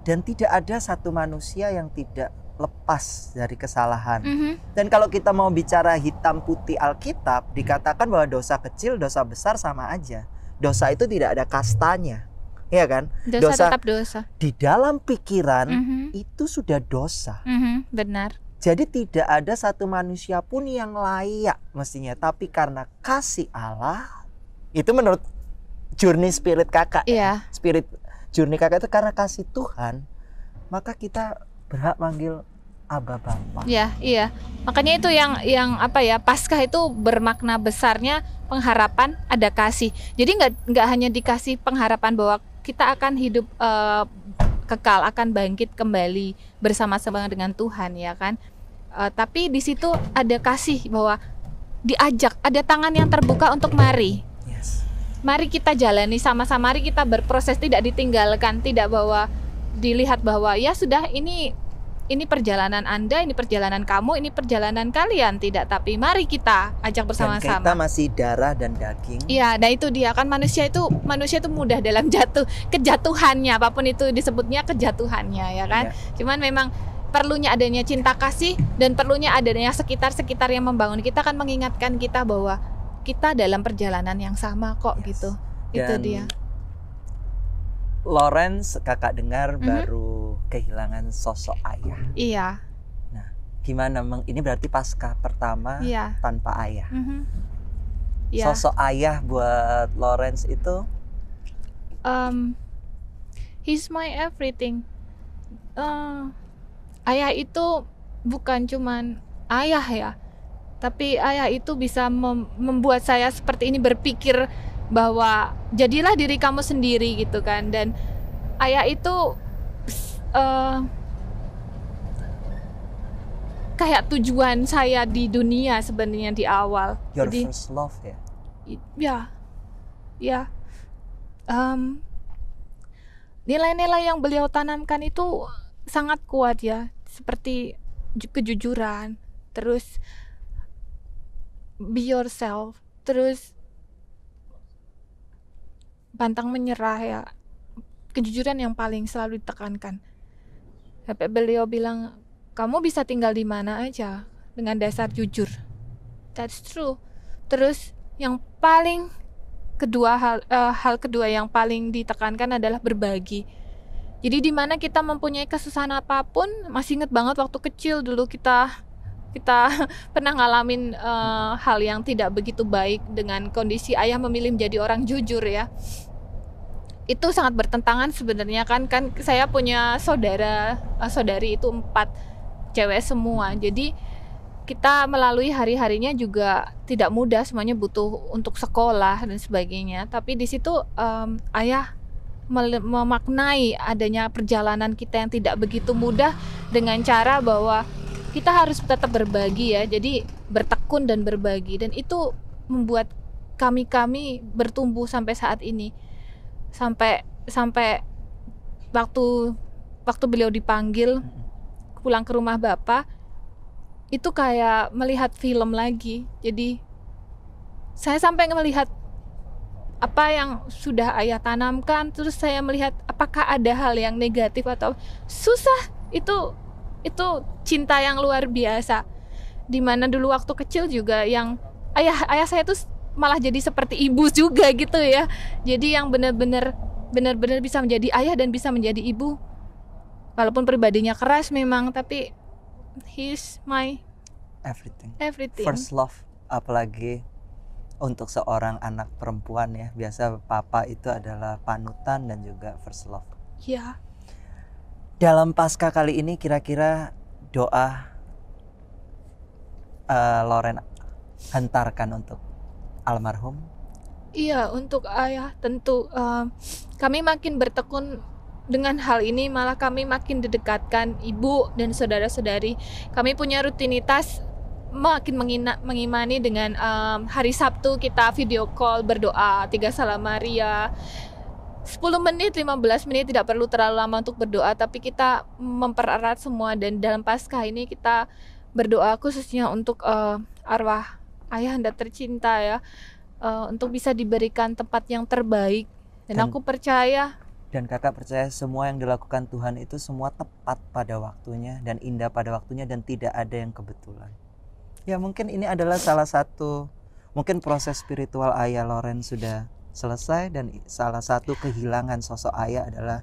dan tidak ada satu manusia yang tidak lepas dari kesalahan. Dan kalau kita mau bicara hitam putih Alkitab, dikatakan bahwa dosa kecil, dosa besar sama aja. Dosa itu tidak ada kastanya, ya kan? Dosa tetap dosa. Di dalam pikiran itu sudah dosa. Benar. Jadi tidak ada satu manusia pun yang layak mestinya, tapi karena kasih Allah, itu menurut journey spirit kakak. Spirit journey kakak itu karena kasih Tuhan, maka kita berhak manggil Aba Bapa. Iya. Makanya itu yang Paskah itu bermakna besarnya pengharapan, ada kasih. Jadi nggak hanya dikasih pengharapan bahwa kita akan hidup kekal, akan bangkit kembali bersama-sama dengan Tuhan ya kan. Tapi di situ ada kasih, bahwa diajak, ada tangan yang terbuka untuk mari. mari kita jalani sama-sama, mari kita berproses, tidak ditinggalkan, tidak dilihat bahwa ya sudah ini perjalanan Anda, ini perjalanan kamu, ini perjalanan kalian, tidak, tapi mari kita ajak bersama-sama. Dan kita masih darah dan daging. Iya, nah itu dia kan, manusia itu mudah dalam kejatuhannya, apapun itu disebutnya kejatuhannya ya kan. Cuman memang perlunya adanya cinta kasih dan perlunya adanya sekitar yang membangun kita, kan mengingatkan kita bahwa kita dalam perjalanan yang sama kok gitu. Dan itu dia. Lawrence, kakak dengar baru kehilangan sosok ayah. Iya. Nah, gimana ini berarti pasca pertama tanpa ayah. Sosok ayah buat Lawrence itu? He's my everything. Ayah itu bukan cuman ayah ya, tapi ayah itu bisa membuat saya seperti ini, berpikir bahwa jadilah diri kamu sendiri gitu kan. Dan ayah itu kayak tujuan saya di dunia sebenarnya di awal. Your first love ya? Ya. Nilai-nilai yang beliau tanamkan itu sangat kuat ya, seperti kejujuran, terus be yourself, terus pantang menyerah ya, kejujuran yang paling selalu ditekankan. Sampai beliau bilang, kamu bisa tinggal di mana aja dengan dasar jujur. That's true. Terus yang paling kedua, hal kedua yang paling ditekankan adalah berbagi. Jadi di mana kita mempunyai kesusahan apapun, masih ingat banget waktu kecil dulu kita pernah ngalamin hal yang tidak begitu baik dengan kondisi ayah memilih menjadi orang jujur ya. Itu sangat bertentangan sebenarnya kan saya punya saudari itu 4 cewek semua. Jadi kita melalui hari-harinya juga tidak mudah, semuanya butuh untuk sekolah dan sebagainya. Tapi di situ ayah memaknai adanya perjalanan kita yang tidak begitu mudah dengan cara bahwa kita harus tetap berbagi ya. Jadi bertekun dan berbagi, dan itu membuat kami bertumbuh sampai saat ini. Sampai waktu beliau dipanggil pulang ke rumah Bapak, itu kayak melihat film lagi. Jadi saya sampai melihat apa yang sudah ayah tanamkan, terus saya melihat apakah ada hal yang negatif atau susah. Itu cinta yang luar biasa. Dimana dulu waktu kecil juga yang ayah saya tuh malah jadi seperti ibu juga gitu ya. Jadi yang benar-benar bisa menjadi ayah dan bisa menjadi ibu. Walaupun pribadinya keras memang, tapi he's my everything. First love, apalagi untuk seorang anak perempuan ya. Biasa papa itu adalah panutan dan juga first love. Ya. Dalam pasca kali ini kira-kira doa Lauren hantarkan untuk almarhum? Iya, untuk ayah tentu kami makin bertekun dengan hal ini, malah kami makin didekatkan ibu dan saudara-saudari. Kami punya rutinitas makin mengimani dengan hari Sabtu kita video call berdoa 3 Salam Maria. 10 menit, 15 menit, tidak perlu terlalu lama untuk berdoa, tapi kita mempererat semua. Dan dalam Paskah ini kita berdoa khususnya untuk arwah ayah Anda tercinta ya, untuk bisa diberikan tempat yang terbaik. Dan aku percaya, dan kakak percaya semua yang dilakukan Tuhan itu semua tepat pada waktunya dan indah pada waktunya, dan tidak ada yang kebetulan. Ya mungkin ini adalah salah satu, mungkin proses spiritual ayah Lauren sudah selesai, dan salah satu kehilangan sosok ayah adalah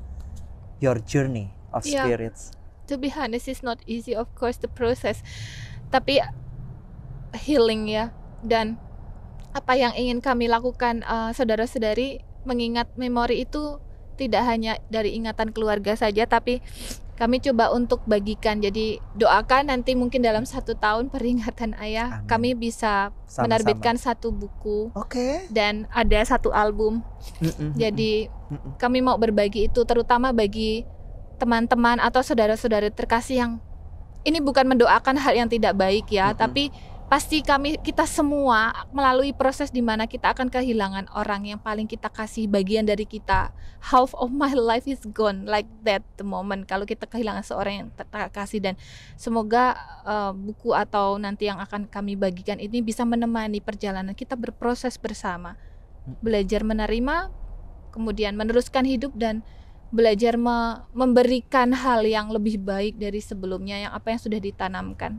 your journey of spirits. To be honest, it's not easy of course the process, tapi healing ya. Dan apa yang ingin kami lakukan saudara-saudari, mengingat memori itu tidak hanya dari ingatan keluarga saja, tapi kami coba untuk bagikan. Jadi doakan nanti mungkin dalam 1 tahun peringatan ayah. Amin. Kami bisa menerbitkan 1 buku, dan ada 1 album. Jadi kami mau berbagi itu, terutama bagi teman-teman atau saudara-saudara terkasih yang ini bukan mendoakan hal yang tidak baik ya, tapi pasti kita semua melalui proses di mana kita akan kehilangan orang yang paling kita kasih, bagian dari kita. Half of my life is gone like that the moment kalau kita kehilangan seorang yang terkasih. Dan semoga buku atau nanti yang akan kami bagikan ini bisa menemani perjalanan kita berproses bersama, belajar menerima, kemudian meneruskan hidup dan belajar memberikan hal yang lebih baik dari sebelumnya, yang apa yang sudah ditanamkan.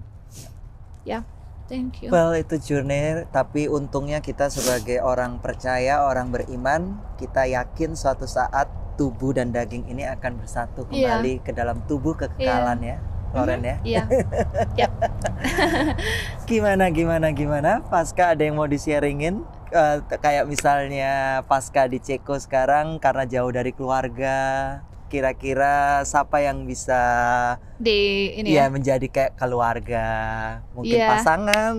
Ya. Thank you. Well, itu journey, tapi untungnya kita sebagai orang percaya, orang beriman, kita yakin suatu saat tubuh dan daging ini akan bersatu kembali ke dalam tubuh kekekalan ya, Loren ya. Iya. Yap. Gimana? Pasca ada yang mau di-sharingin? Kayak misalnya Pasca di Ceko sekarang karena jauh dari keluarga, kira-kira siapa yang bisa menjadi kayak keluarga, mungkin pasangan,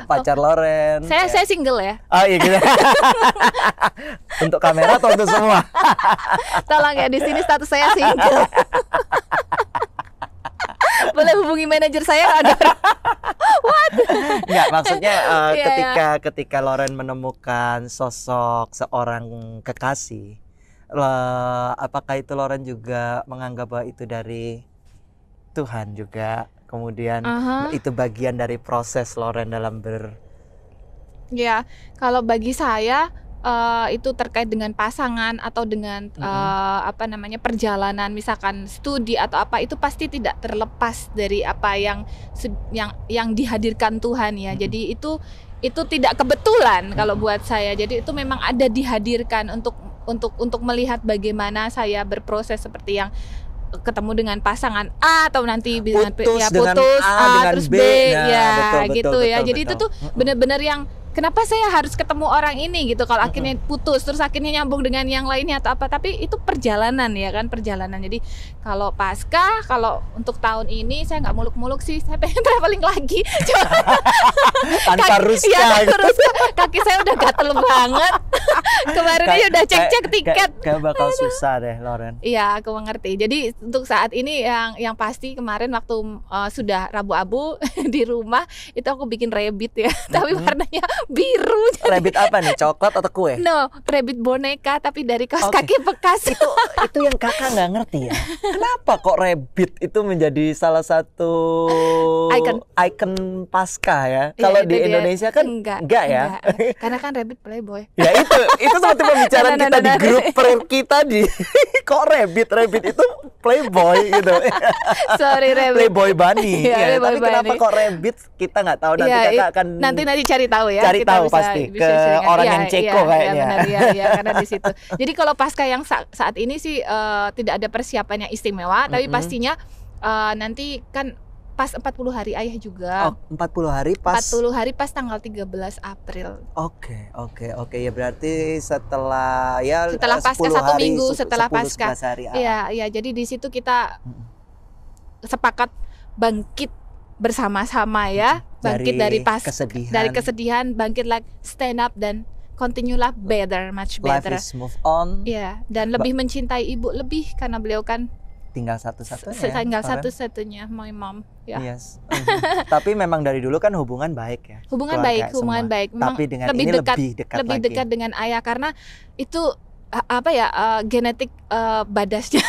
pacar Loren. Saya single ya. Oh iya gitu. Untuk kamera atau untuk semua? Tolong ya, di sini status saya single. Boleh hubungi manajer saya ada. What? Enggak, maksudnya ketika Loren menemukan sosok seorang kekasih, apakah itu Loren juga menganggap bahwa itu dari Tuhan juga, kemudian itu bagian dari proses Loren dalam Ya, kalau bagi saya itu terkait dengan pasangan atau dengan perjalanan, misalkan studi atau apa, itu pasti tidak terlepas dari apa yang dihadirkan Tuhan ya. Jadi itu tidak kebetulan kalau buat saya. Jadi itu memang ada dihadirkan untuk melihat bagaimana saya berproses, seperti yang ketemu dengan pasangan A atau nanti dengan putus A terus B, betul, ya. Jadi itu tuh benar-benar yang kenapa saya harus ketemu orang ini gitu, kalau akhirnya putus terus akhirnya nyambung dengan yang lainnya atau apa, tapi itu perjalanan ya kan, perjalanan. Jadi kalau Pasca, kalau untuk tahun ini saya nggak muluk-muluk sih, saya pengen traveling lagi. Tanpa Ruska. Kaki saya udah gatel banget. Kemarin aja udah cek tiket. Gak bakal susah deh Loren. Iya, aku mengerti. Jadi untuk saat ini yang pasti kemarin waktu sudah Rabu-Abu di rumah itu aku bikin rabbit ya, tapi warnanya biru. Rabbit apa nih? Coklat atau kue? No, rabbit boneka tapi dari kaos kaki bekas. Itu yang kakak nggak ngerti ya. Kenapa kok rabbit itu menjadi salah satu icon Pasca ya? Kalau di Indonesia kan enggak ya. Karena kan rabbit playboy. Ya itu seperti pembicaraan kita di grup kita di kok rabbit itu playboy gitu. Sorry rabbit. Playboy bunny. Ya, tapi kenapa kok rabbit kita nggak tahu, nanti kakak akan nanti cari tahu ya. Cari tahu pasti ke orang yang Ceko kayaknya. Iya, karena di situ. Jadi kalau Pasca yang saat ini sih tidak ada persiapan yang istimewa, tapi pastinya nanti kan pas 40 hari ayah juga. 40 hari pas tanggal 13 April. Oke. Ya berarti setelah Pasca 1 minggu setelah Pasca. Iya, jadi di situ kita sepakat bangkit bersama-sama ya, bangkit dari kesedihan, bangkit like stand up dan continue lah much better. Life is move on. Iya, dan lebih mencintai ibu lebih karena beliau kan tinggal satu-satunya my mom ya. Yes. Tapi memang dari dulu kan hubungan baik ya. Hubungan baik. Memang tapi dengan lebih dekat dengan ayah karena itu genetik badasnya,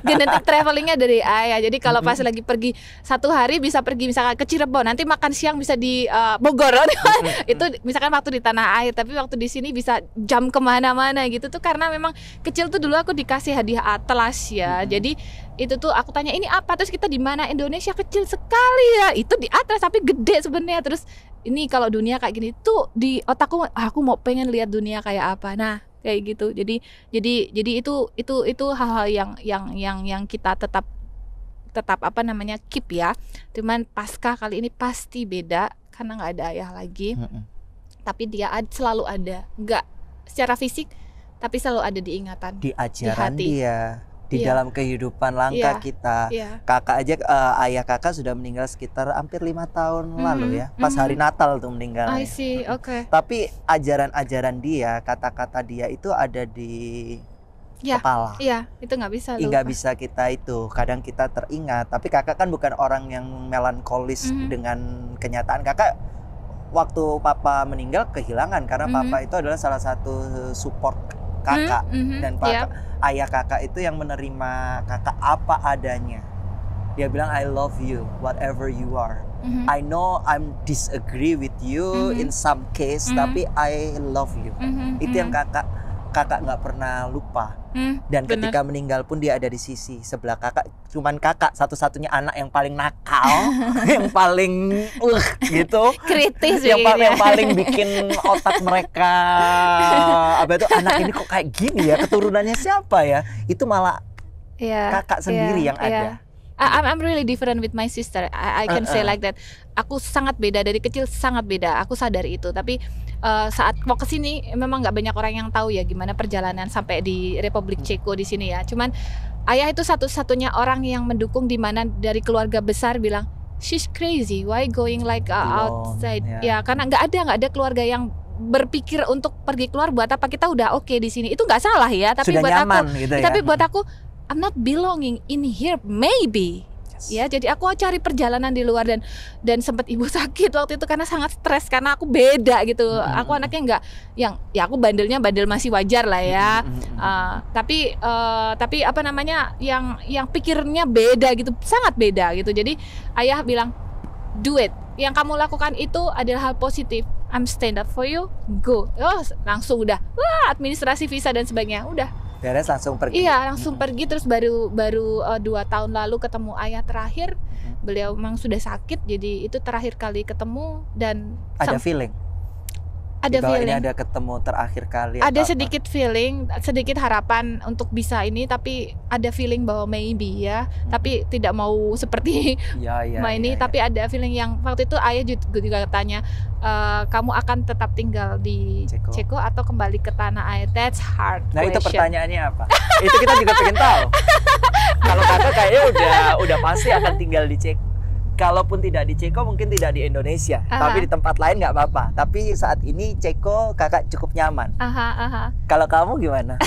genetik travelingnya dari ayah. Jadi kalau pas lagi pergi 1 hari bisa pergi misalkan ke Cirebon, nanti makan siang bisa di Bogor. Itu misalkan waktu di tanah air, tapi waktu di sini bisa jam kemana-mana gitu tuh, karena memang kecil tuh dulu aku dikasih hadiah atlas ya. Jadi itu tuh aku tanya ini apa, terus kita di mana, Indonesia kecil sekali ya, itu di atlas tapi gede sebenarnya. Terus ini kalau dunia kayak gini tuh di otakku, aku mau pengen lihat dunia kayak apa. Nah kayak gitu. Jadi itu hal-hal yang kita tetap keep ya. Cuman Pasca kali ini pasti beda karena nggak ada ayah lagi. Tapi dia selalu ada, nggak secara fisik tapi selalu ada di ingatan, di ajaran di hati. Di dalam kehidupan langkah kita. Kakak aja ayah kakak sudah meninggal sekitar hampir 5 tahun lalu ya. Pas hari Natal tuh meninggal. I see, oke. Tapi ajaran-ajaran dia, kata-kata dia itu ada di kepala. Iya, itu nggak bisa lupa. Nggak bisa kita itu. Kadang kita teringat. Tapi kakak kan bukan orang yang melankolis dengan kenyataan kakak waktu papa meninggal kehilangan karena papa itu adalah salah satu support kakak dan ayah kakak itu yang menerima kakak apa adanya. Dia bilang I love you whatever you are. I know I'm disagree with you in some case tapi I love you. Itu yang kakak nggak pernah lupa. Dan ketika meninggal pun dia ada di sisi sebelah kakak. Cuman kakak satu-satunya anak yang paling nakal, yang paling gitu, kritis yang paling bikin otak mereka apa itu anak ini kok kayak gini ya, keturunannya siapa ya? Itu malah kakak sendiri yang ada. I'm really different with my sister. I can say like that. Aku sangat beda dari kecil, sangat beda. Aku sadar itu. Tapi saat mau kesini memang nggak banyak orang yang tahu ya gimana perjalanan sampai di Republik Ceko di sini ya. Cuman ayah itu satu-satunya orang yang mendukung, di mana dari keluarga besar bilang she's crazy, why going like outside? Ya karena nggak ada keluarga yang berpikir untuk pergi keluar. Buat apa, kita udah oke di sini. Itu nggak salah ya. Tapi sudah buat nyaman, aku, gitu ya? Tapi buat aku I'm not belonging in here maybe. Ya, jadi aku cari perjalanan di luar dan sempat ibu sakit waktu itu karena sangat stres karena aku beda gitu. Aku anaknya nggak yang ya aku bandel masih wajar lah ya. Tapi apa namanya yang pikirnya beda gitu, sangat beda gitu. Jadi ayah bilang do it. Yang kamu lakukan itu adalah hal positif. I'm stand up for you. Go. Langsung udah. Wah, administrasi visa dan sebagainya udah. Beres langsung pergi. Iya, langsung pergi. Terus baru 2 tahun lalu ketemu ayah terakhir. Beliau memang sudah sakit, jadi itu terakhir kali ketemu dan ada feeling. Ada feeling. Ini ada ketemu terakhir kali. Ada sedikit feeling, sedikit harapan untuk bisa ini, tapi ada feeling bahwa maybe ya. Tapi tidak mau seperti ini. Tapi ada feeling yang waktu itu ayah juga tanya, kamu akan tetap tinggal di Ceko atau kembali ke tanah air? That's hard. Nah question. Itu pertanyaannya apa? Itu kita juga pengen tahu. Kalau kakak kayaknya udah pasti akan tinggal di Ceko. Kalaupun tidak di Ceko mungkin tidak di Indonesia, tapi di tempat lain nggak apa-apa. Tapi saat ini Ceko kakak cukup nyaman. Kalau kamu gimana?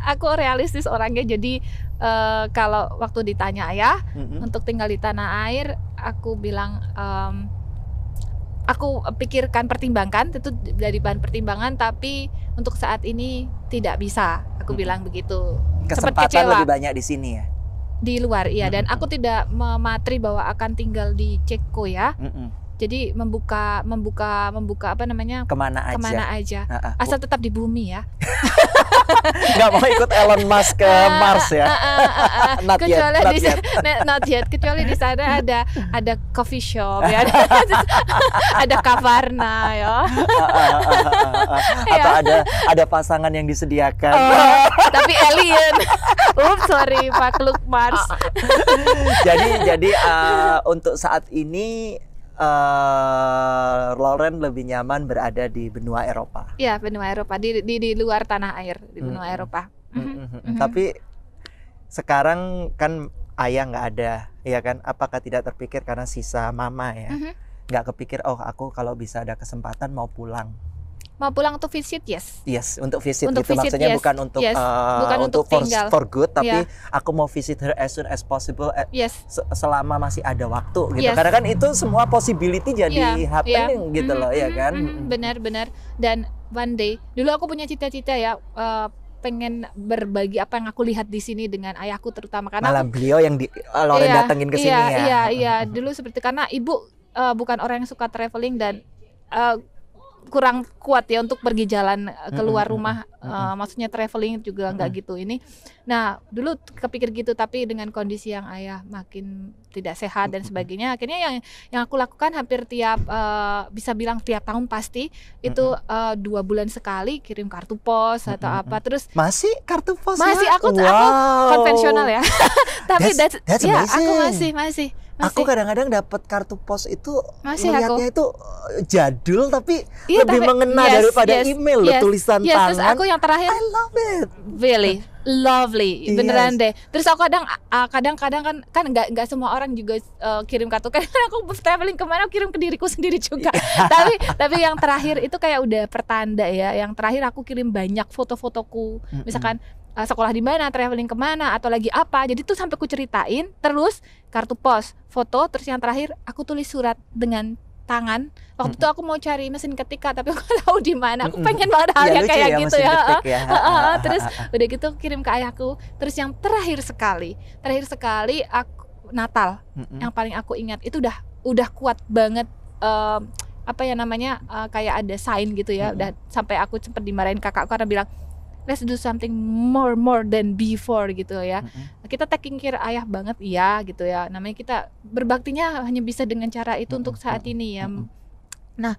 Aku realistis orangnya, jadi kalau waktu ditanya ayah untuk tinggal di tanah air, aku bilang aku pikirkan, pertimbangkan, itu dari bahan pertimbangan, tapi untuk saat ini tidak bisa. Aku bilang begitu. Kesempatan lebih banyak di sini ya. Di luar, iya. Dan aku tidak mematri bahwa akan tinggal di Ceko ya. Jadi membuka apa namanya? Kemana aja. Asal tetap di bumi ya. Nggak mau ikut Elon Musk ke Mars ya. Not yet. Kecuali di sana ada coffee shop ya. Ada kavarna ya. Atau ada pasangan yang disediakan. Tapi alien. Sorry, makhluk Mars. Jadi untuk saat ini Lauren lebih nyaman berada di benua Eropa. Iya, benua Eropa, di luar tanah air, di benua Eropa. Tapi sekarang kan ayah nggak ada, ya kan? Apakah tidak terpikir karena sisa mama ya? Nggak kepikir, aku kalau bisa ada kesempatan mau pulang. Mau pulang untuk visit, yes. Untuk visit untuk gitu. Visit, maksudnya yes. bukan untuk bukan untuk tinggal for good, tapi aku mau visit her as soon as possible. Selama masih ada waktu gitu. Karena kan itu semua possibility jadi happening gitu loh, ya kan? Benar. Dan one day, dulu aku punya cita-cita ya, pengen berbagi apa yang aku lihat di sini dengan ayahku terutama, karena malah beliau yang Lauren datengin ke sini ya. Iya. Dulu seperti, karena ibu bukan orang yang suka traveling dan kurang kuat ya untuk pergi jalan keluar rumah, maksudnya traveling juga nggak gitu ini. Nah dulu kepikir gitu, tapi dengan kondisi yang ayah makin tidak sehat dan sebagainya, akhirnya yang aku lakukan hampir bisa bilang tiap tahun pasti itu 2 bulan sekali kirim kartu pos atau apa. Terus masih kartu pos masih ya? aku konvensional ya. Tapi that's aku amazing. masih. Aku kadang-kadang dapat kartu pos itu melihatnya itu jadul tapi lebih mengena daripada email loh, tulisan tangan. Terus aku yang terakhir, I love it. Really lovely, beneran deh. Terus aku kadang-kadang kan nggak semua orang juga kirim kartu. Kan aku traveling kemana kirim ke diriku sendiri juga. tapi yang terakhir itu kayak udah pertanda ya. Yang terakhir aku kirim banyak foto-fotoku. Misalkan sekolah di mana, traveling kemana, atau lagi apa. Jadi tuh sampai aku ceritain, terus kartu pos, foto, terus yang terakhir aku tulis surat dengan tangan. Waktu itu aku mau cari mesin ketika, tapi aku nggak tahu di mana. Aku pengen banget hal yang kayak gitu ya. Terus udah gitu kirim ke ayahku. Terus yang terakhir sekali aku Natal, yang paling aku ingat itu udah kuat banget. Apa ya namanya, kayak ada sign gitu ya. Udah sampai aku sempat dimarahin kakakku karena bilang, let's do something more than before gitu ya. Kita taking care ayah banget ya gitu ya. Namanya kita berbaktinya hanya bisa dengan cara itu untuk saat ini ya. Nah,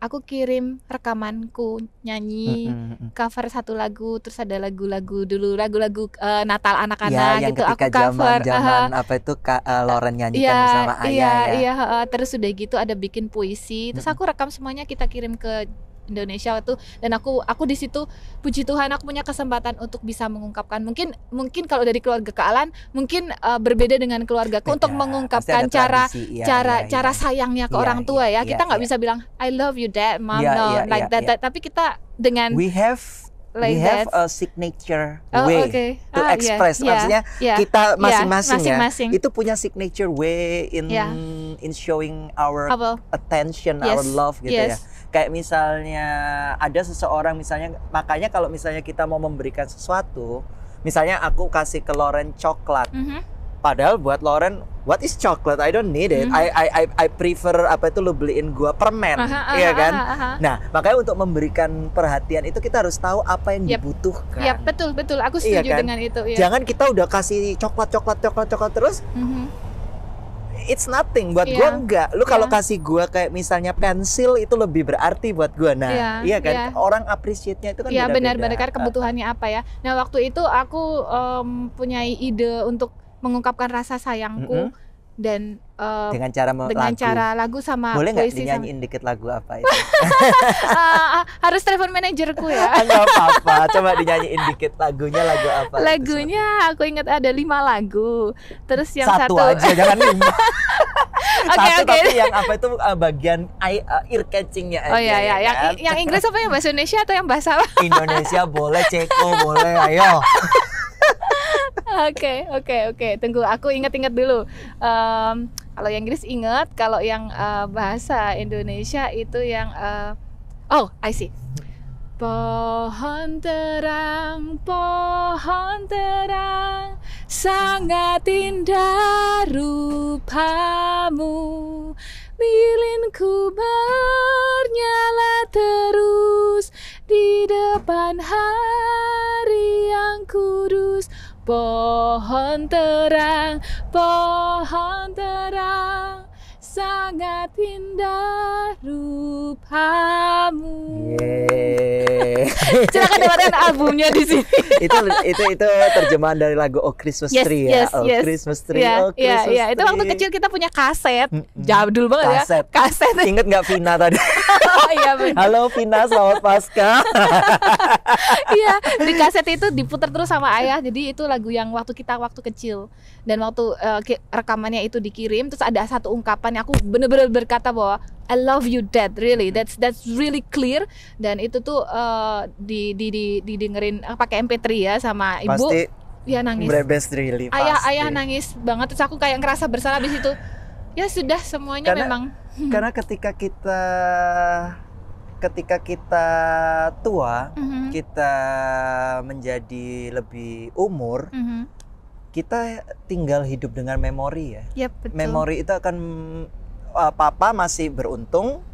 aku kirim rekamanku nyanyi cover satu lagu, terus ada lagu-lagu dulu, lagu-lagu Natal anak-anak ya, gitu. Aku cover. Zaman apa itu Lauren nyanyikan bersama ayah ya. Terus udah gitu ada bikin puisi. Terus aku rekam semuanya, kita kirim ke Indonesia tuh, dan aku di situ puji Tuhan aku punya kesempatan untuk bisa mengungkapkan. Mungkin kalau dari keluarga Kak Alan mungkin berbeda dengan keluargaku untuk mengungkapkan cara sayangnya ke orang tua ya. Kita nggak bisa bilang I love you dad, mom, like that. Tapi kita dengan we have a signature way to express. Maksudnya kita masing-masing itu punya signature way in showing our attention, our love gitu ya. Kayak misalnya ada seseorang misalnya, makanya kalau misalnya kita mau memberikan sesuatu, misalnya aku kasih ke Lauren coklat, padahal buat Lauren what is chocolate, I don't need it, I prefer apa itu lo beliin gua permen, iya kan? Nah makanya untuk memberikan perhatian itu kita harus tahu apa yang dibutuhkan. Betul, aku setuju dengan itu. Jangan kita udah kasih coklat terus. It's nothing buat gua, enggak. Lu kalau kasih gua kayak misalnya pensil itu lebih berarti buat gua. Nah, iya kan? Orang appreciate-nya itu kan beda-beda. Benar-benar kan kebutuhannya apa ya. Nah, waktu itu aku punya ide untuk mengungkapkan rasa sayangku dan dengan cara lagu sama boleh nggak puisi. dinyanyiin dikit lagu apa itu? Harus telepon manajerku ya. Nggak apa-apa, coba dinyanyiin dikit lagunya, lagu apa? Lagunya aku ingat ada 5 lagu. Terus yang satu aja, jangan 5. Oke. Tapi yang apa itu bagian ear catchingnya aja. Oh iya. Yang Inggris apa, yang bahasa Indonesia atau yang bahasa apa? Indonesia boleh, Ceko boleh, ayo. Oke. Tunggu, aku ingat-ingat dulu. Kalau yang Inggris ingat, kalau yang bahasa Indonesia itu yang I see. Pohon terang, sangat indah rupamu, lilinku bernyala terus di depan hari yang kudus. Pohon terang, sangat indah rupamu. Silakan dengarkan albumnya di sini. itu terjemahan dari lagu Oh Christmas Tree ya. Christmas Tree. Iya. Itu waktu kecil kita punya kaset. Jadul banget ya. Kaset. Ingat nggak Vina tadi? Oh iya benar. Halo Vina, selamat Paskah. Iya, di kaset itu diputar terus sama ayah. Jadi itu lagu yang waktu kecil. Dan waktu rekamannya itu dikirim, terus ada satu ungkapan yang aku bener-bener berkata bahwa I love you dad, really. That's really clear. Dan itu tuh didengerin pakai MP3 ya sama ibu. Pasti ya nangis. Really, ayah nangis banget, terus aku kayak ngerasa bersalah di situ. Ya sudah, semuanya memang. Karena ketika kita tua, kita menjadi lebih umur, kita tinggal hidup dengan memori ya. Betul. Memori itu akan papa masih beruntung.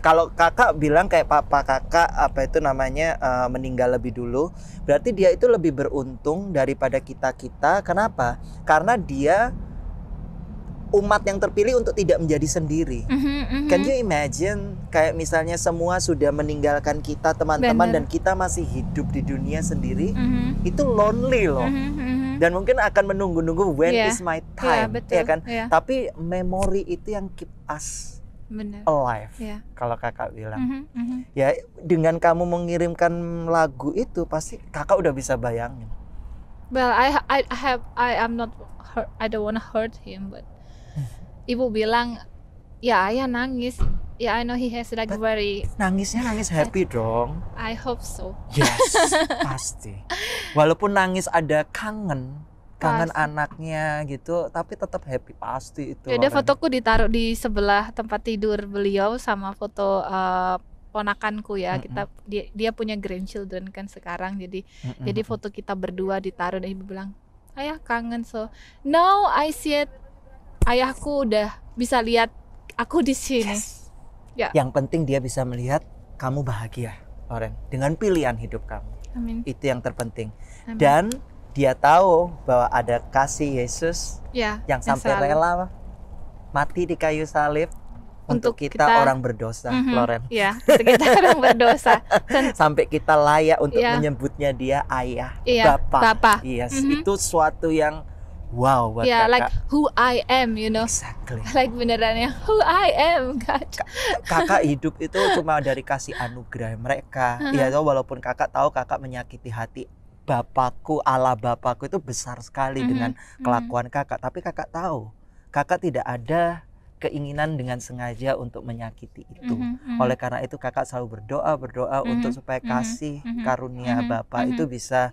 Kalau kakak bilang kayak papa kakak apa itu namanya meninggal lebih dulu, berarti dia itu lebih beruntung daripada kita. Kenapa? Karena dia umat yang terpilih untuk tidak menjadi sendiri. Can you imagine kayak misalnya semua sudah meninggalkan kita, teman-teman, dan kita masih hidup di dunia sendiri, itu lonely loh. Dan mungkin akan menunggu-nunggu when is my time, ya kan? Tapi memori itu yang keep us alive. Kalau kakak bilang, ya dengan kamu mengirimkan lagu itu pasti kakak udah bisa bayangin. Well, I am not hurt, I don't wanna hurt him, but ibu bilang ya ayah nangis Yeah, I know he has like But very. Nangisnya nangis happy dong. I hope so. Yes, pasti. Walaupun nangis ada kangen Pasti. anaknya gitu, tapi tetap happy pasti itu. Ya udah, Loren. fotoku ditaruh di sebelah tempat tidur beliau sama foto ponakanku ya. Kita dia punya grandchildren kan sekarang, jadi foto kita berdua ditaruh dan ibu bilang, "Ayah kangen." So now I see it. Ayahku udah bisa lihat aku di sini. Yes. Ya. Yang penting dia bisa melihat kamu bahagia, Loren, dengan pilihan hidup kamu. Amin. Itu yang terpenting. Amin. Dan dia tahu bahwa ada kasih Yesus Ya, yang sampai selalu. rela mati di kayu salib untuk kita orang berdosa, Loren. Ya, kita orang berdosa. Sampai kita layak untuk Ya. menyebutnya dia ayah, Iya, Bapa. Bapa. Yes, itu suatu yang wow buat Ya, kakak. like who I am, you know. Exactly. Like beneran yang who I am, God. Kakak hidup itu cuma dari kasih anugerah mereka. Ya, walaupun kakak tahu kakak menyakiti hati Bapakku, Allah Bapakku itu besar sekali dengan kelakuan kakak. Tapi kakak tahu, kakak tidak ada keinginan dengan sengaja untuk menyakiti itu. Oleh karena itu kakak selalu berdoa untuk supaya kasih karunia Bapa itu bisa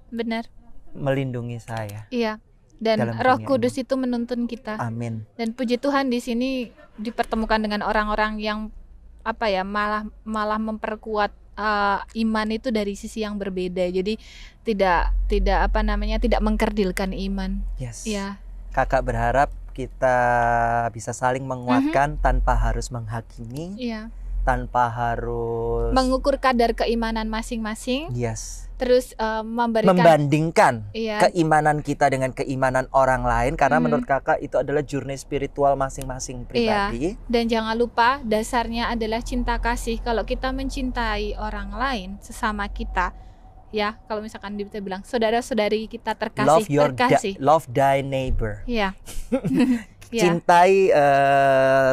Benar. melindungi saya. Iya. Dan Dalam Roh dunia Kudus itu menuntun kita. Amin. Dan puji Tuhan di sini dipertemukan dengan orang-orang yang apa ya, malah memperkuat iman itu dari sisi yang berbeda. Jadi tidak apa namanya, tidak mengkerdilkan iman. Yes. Ya. Kakak berharap kita bisa saling menguatkan tanpa harus menghakimi, Iya. tanpa harus Mengukur kadar keimanan masing-masing. yes, Terus memberikan membandingkan Iya. keimanan kita dengan keimanan orang lain karena menurut kakak itu adalah journey spiritual masing-masing pribadi. Dan jangan lupa dasarnya adalah cinta kasih. Kalau kita mencintai orang lain, sesama kita, ya, kalau misalkan kita bilang saudara-saudari kita terkasih, Love thy neighbor. ya. Ya. Cintai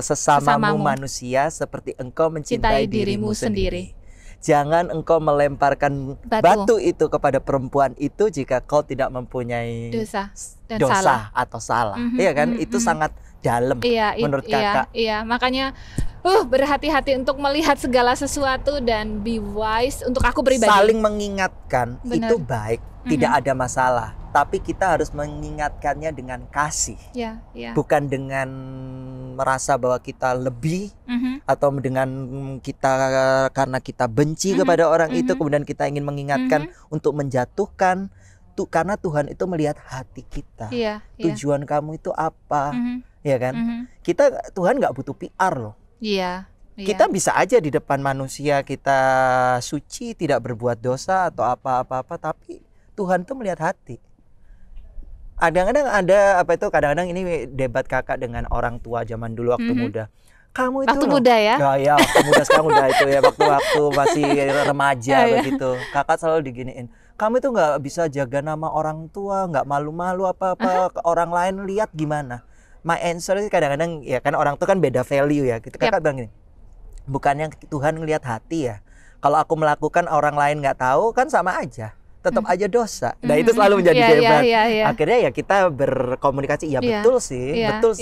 sesamamu Sesamamu. manusia seperti engkau mencintai Cintai dirimu sendiri. Jangan engkau melemparkan batu itu kepada perempuan itu jika kau tidak mempunyai dosa dan dosa salah. atau salah. Iya kan? Itu sangat dalam menurut kakak. Iya, makanya berhati-hati untuk melihat segala sesuatu dan be wise untuk aku pribadi. Saling mengingatkan. Benar. Itu baik, tidak ada masalah. Tapi kita harus mengingatkannya dengan kasih. Ya. Bukan dengan merasa bahwa kita lebih atau dengan kita karena kita benci kepada orang itu kemudian kita ingin mengingatkan untuk menjatuhkan karena Tuhan itu melihat hati kita. Iya. Tujuan kamu itu apa? Ya kan? Tuhan nggak butuh PR loh. Iya. Kita bisa aja di depan manusia kita suci, tidak berbuat dosa atau apa-apa, tapi Tuhan tuh melihat hati. Kadang-kadang ini debat kakak dengan orang tua zaman dulu waktu muda. Kamu itu waktu muda ya? Ya, waktu muda sekarang udah itu ya, waktu masih remaja begitu. Kakak selalu diginiin. Kamu itu nggak bisa jaga nama orang tua, nggak malu-malu apa-apa, orang lain lihat gimana? My answer sih kadang-kadang ya kan orang tua kan beda value ya. Kakak bilang gini, bukannya Tuhan ngelihat hati ya. Kalau aku melakukan orang lain nggak tahu kan sama aja. Tetap aja dosa. Nah itu selalu menjadi debat. Akhirnya ya kita berkomunikasi. Ya betul sih.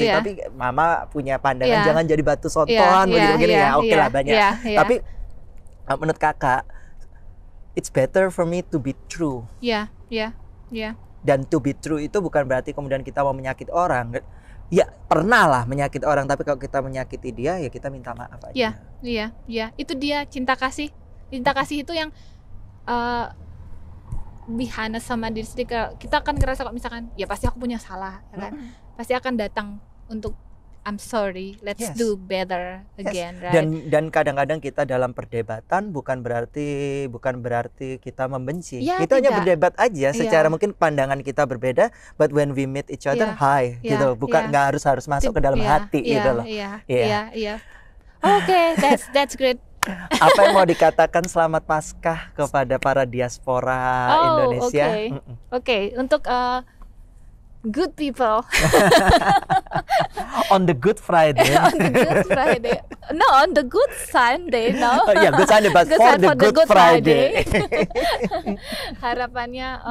Tapi mama punya pandangan jangan jadi batu sontohan begini-begini ya. Oke lah banyak. Tapi menurut kakak, it's better for me to be true. Iya. Dan to be true itu bukan berarti kemudian kita mau menyakiti orang. Ya pernah lah menyakiti orang. Tapi kalau kita menyakiti dia ya kita minta maaf aja. Iya. Itu dia cinta kasih. Cinta kasih itu yang bihana sama diri sendiri. Kita akan ngerasa kok misalkan ya pasti aku punya salah ya kan? Pasti akan datang untuk I'm sorry, let's do better again, right? Dan kadang-kadang kita dalam perdebatan bukan berarti kita membenci. Kita hanya berdebat aja secara mungkin pandangan kita berbeda, but when we meet each other, gitu. Bukan nggak harus masuk ke dalam hati gitu loh. Iya. Oke, that's great. Apa yang mau dikatakan selamat Paskah kepada para diaspora Indonesia? Oke, untuk good people. On the Good Friday. On the Good Friday. No, on the Good Sunday. No. Good Sunday, but for the Good Friday. Harapannya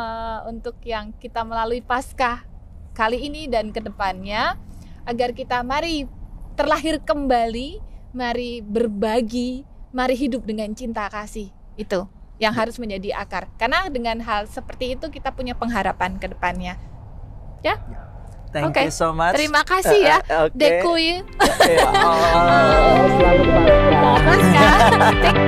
untuk yang kita melalui Paskah kali ini dan kedepannya, agar kita mari terlahir kembali mari berbagi, mari hidup dengan cinta kasih. Itu yang harus menjadi akar. Karena dengan hal seperti itu kita punya pengharapan ke depannya. Ya? Thank you so much. Terima kasih ya, Okay. Dekui. Selalu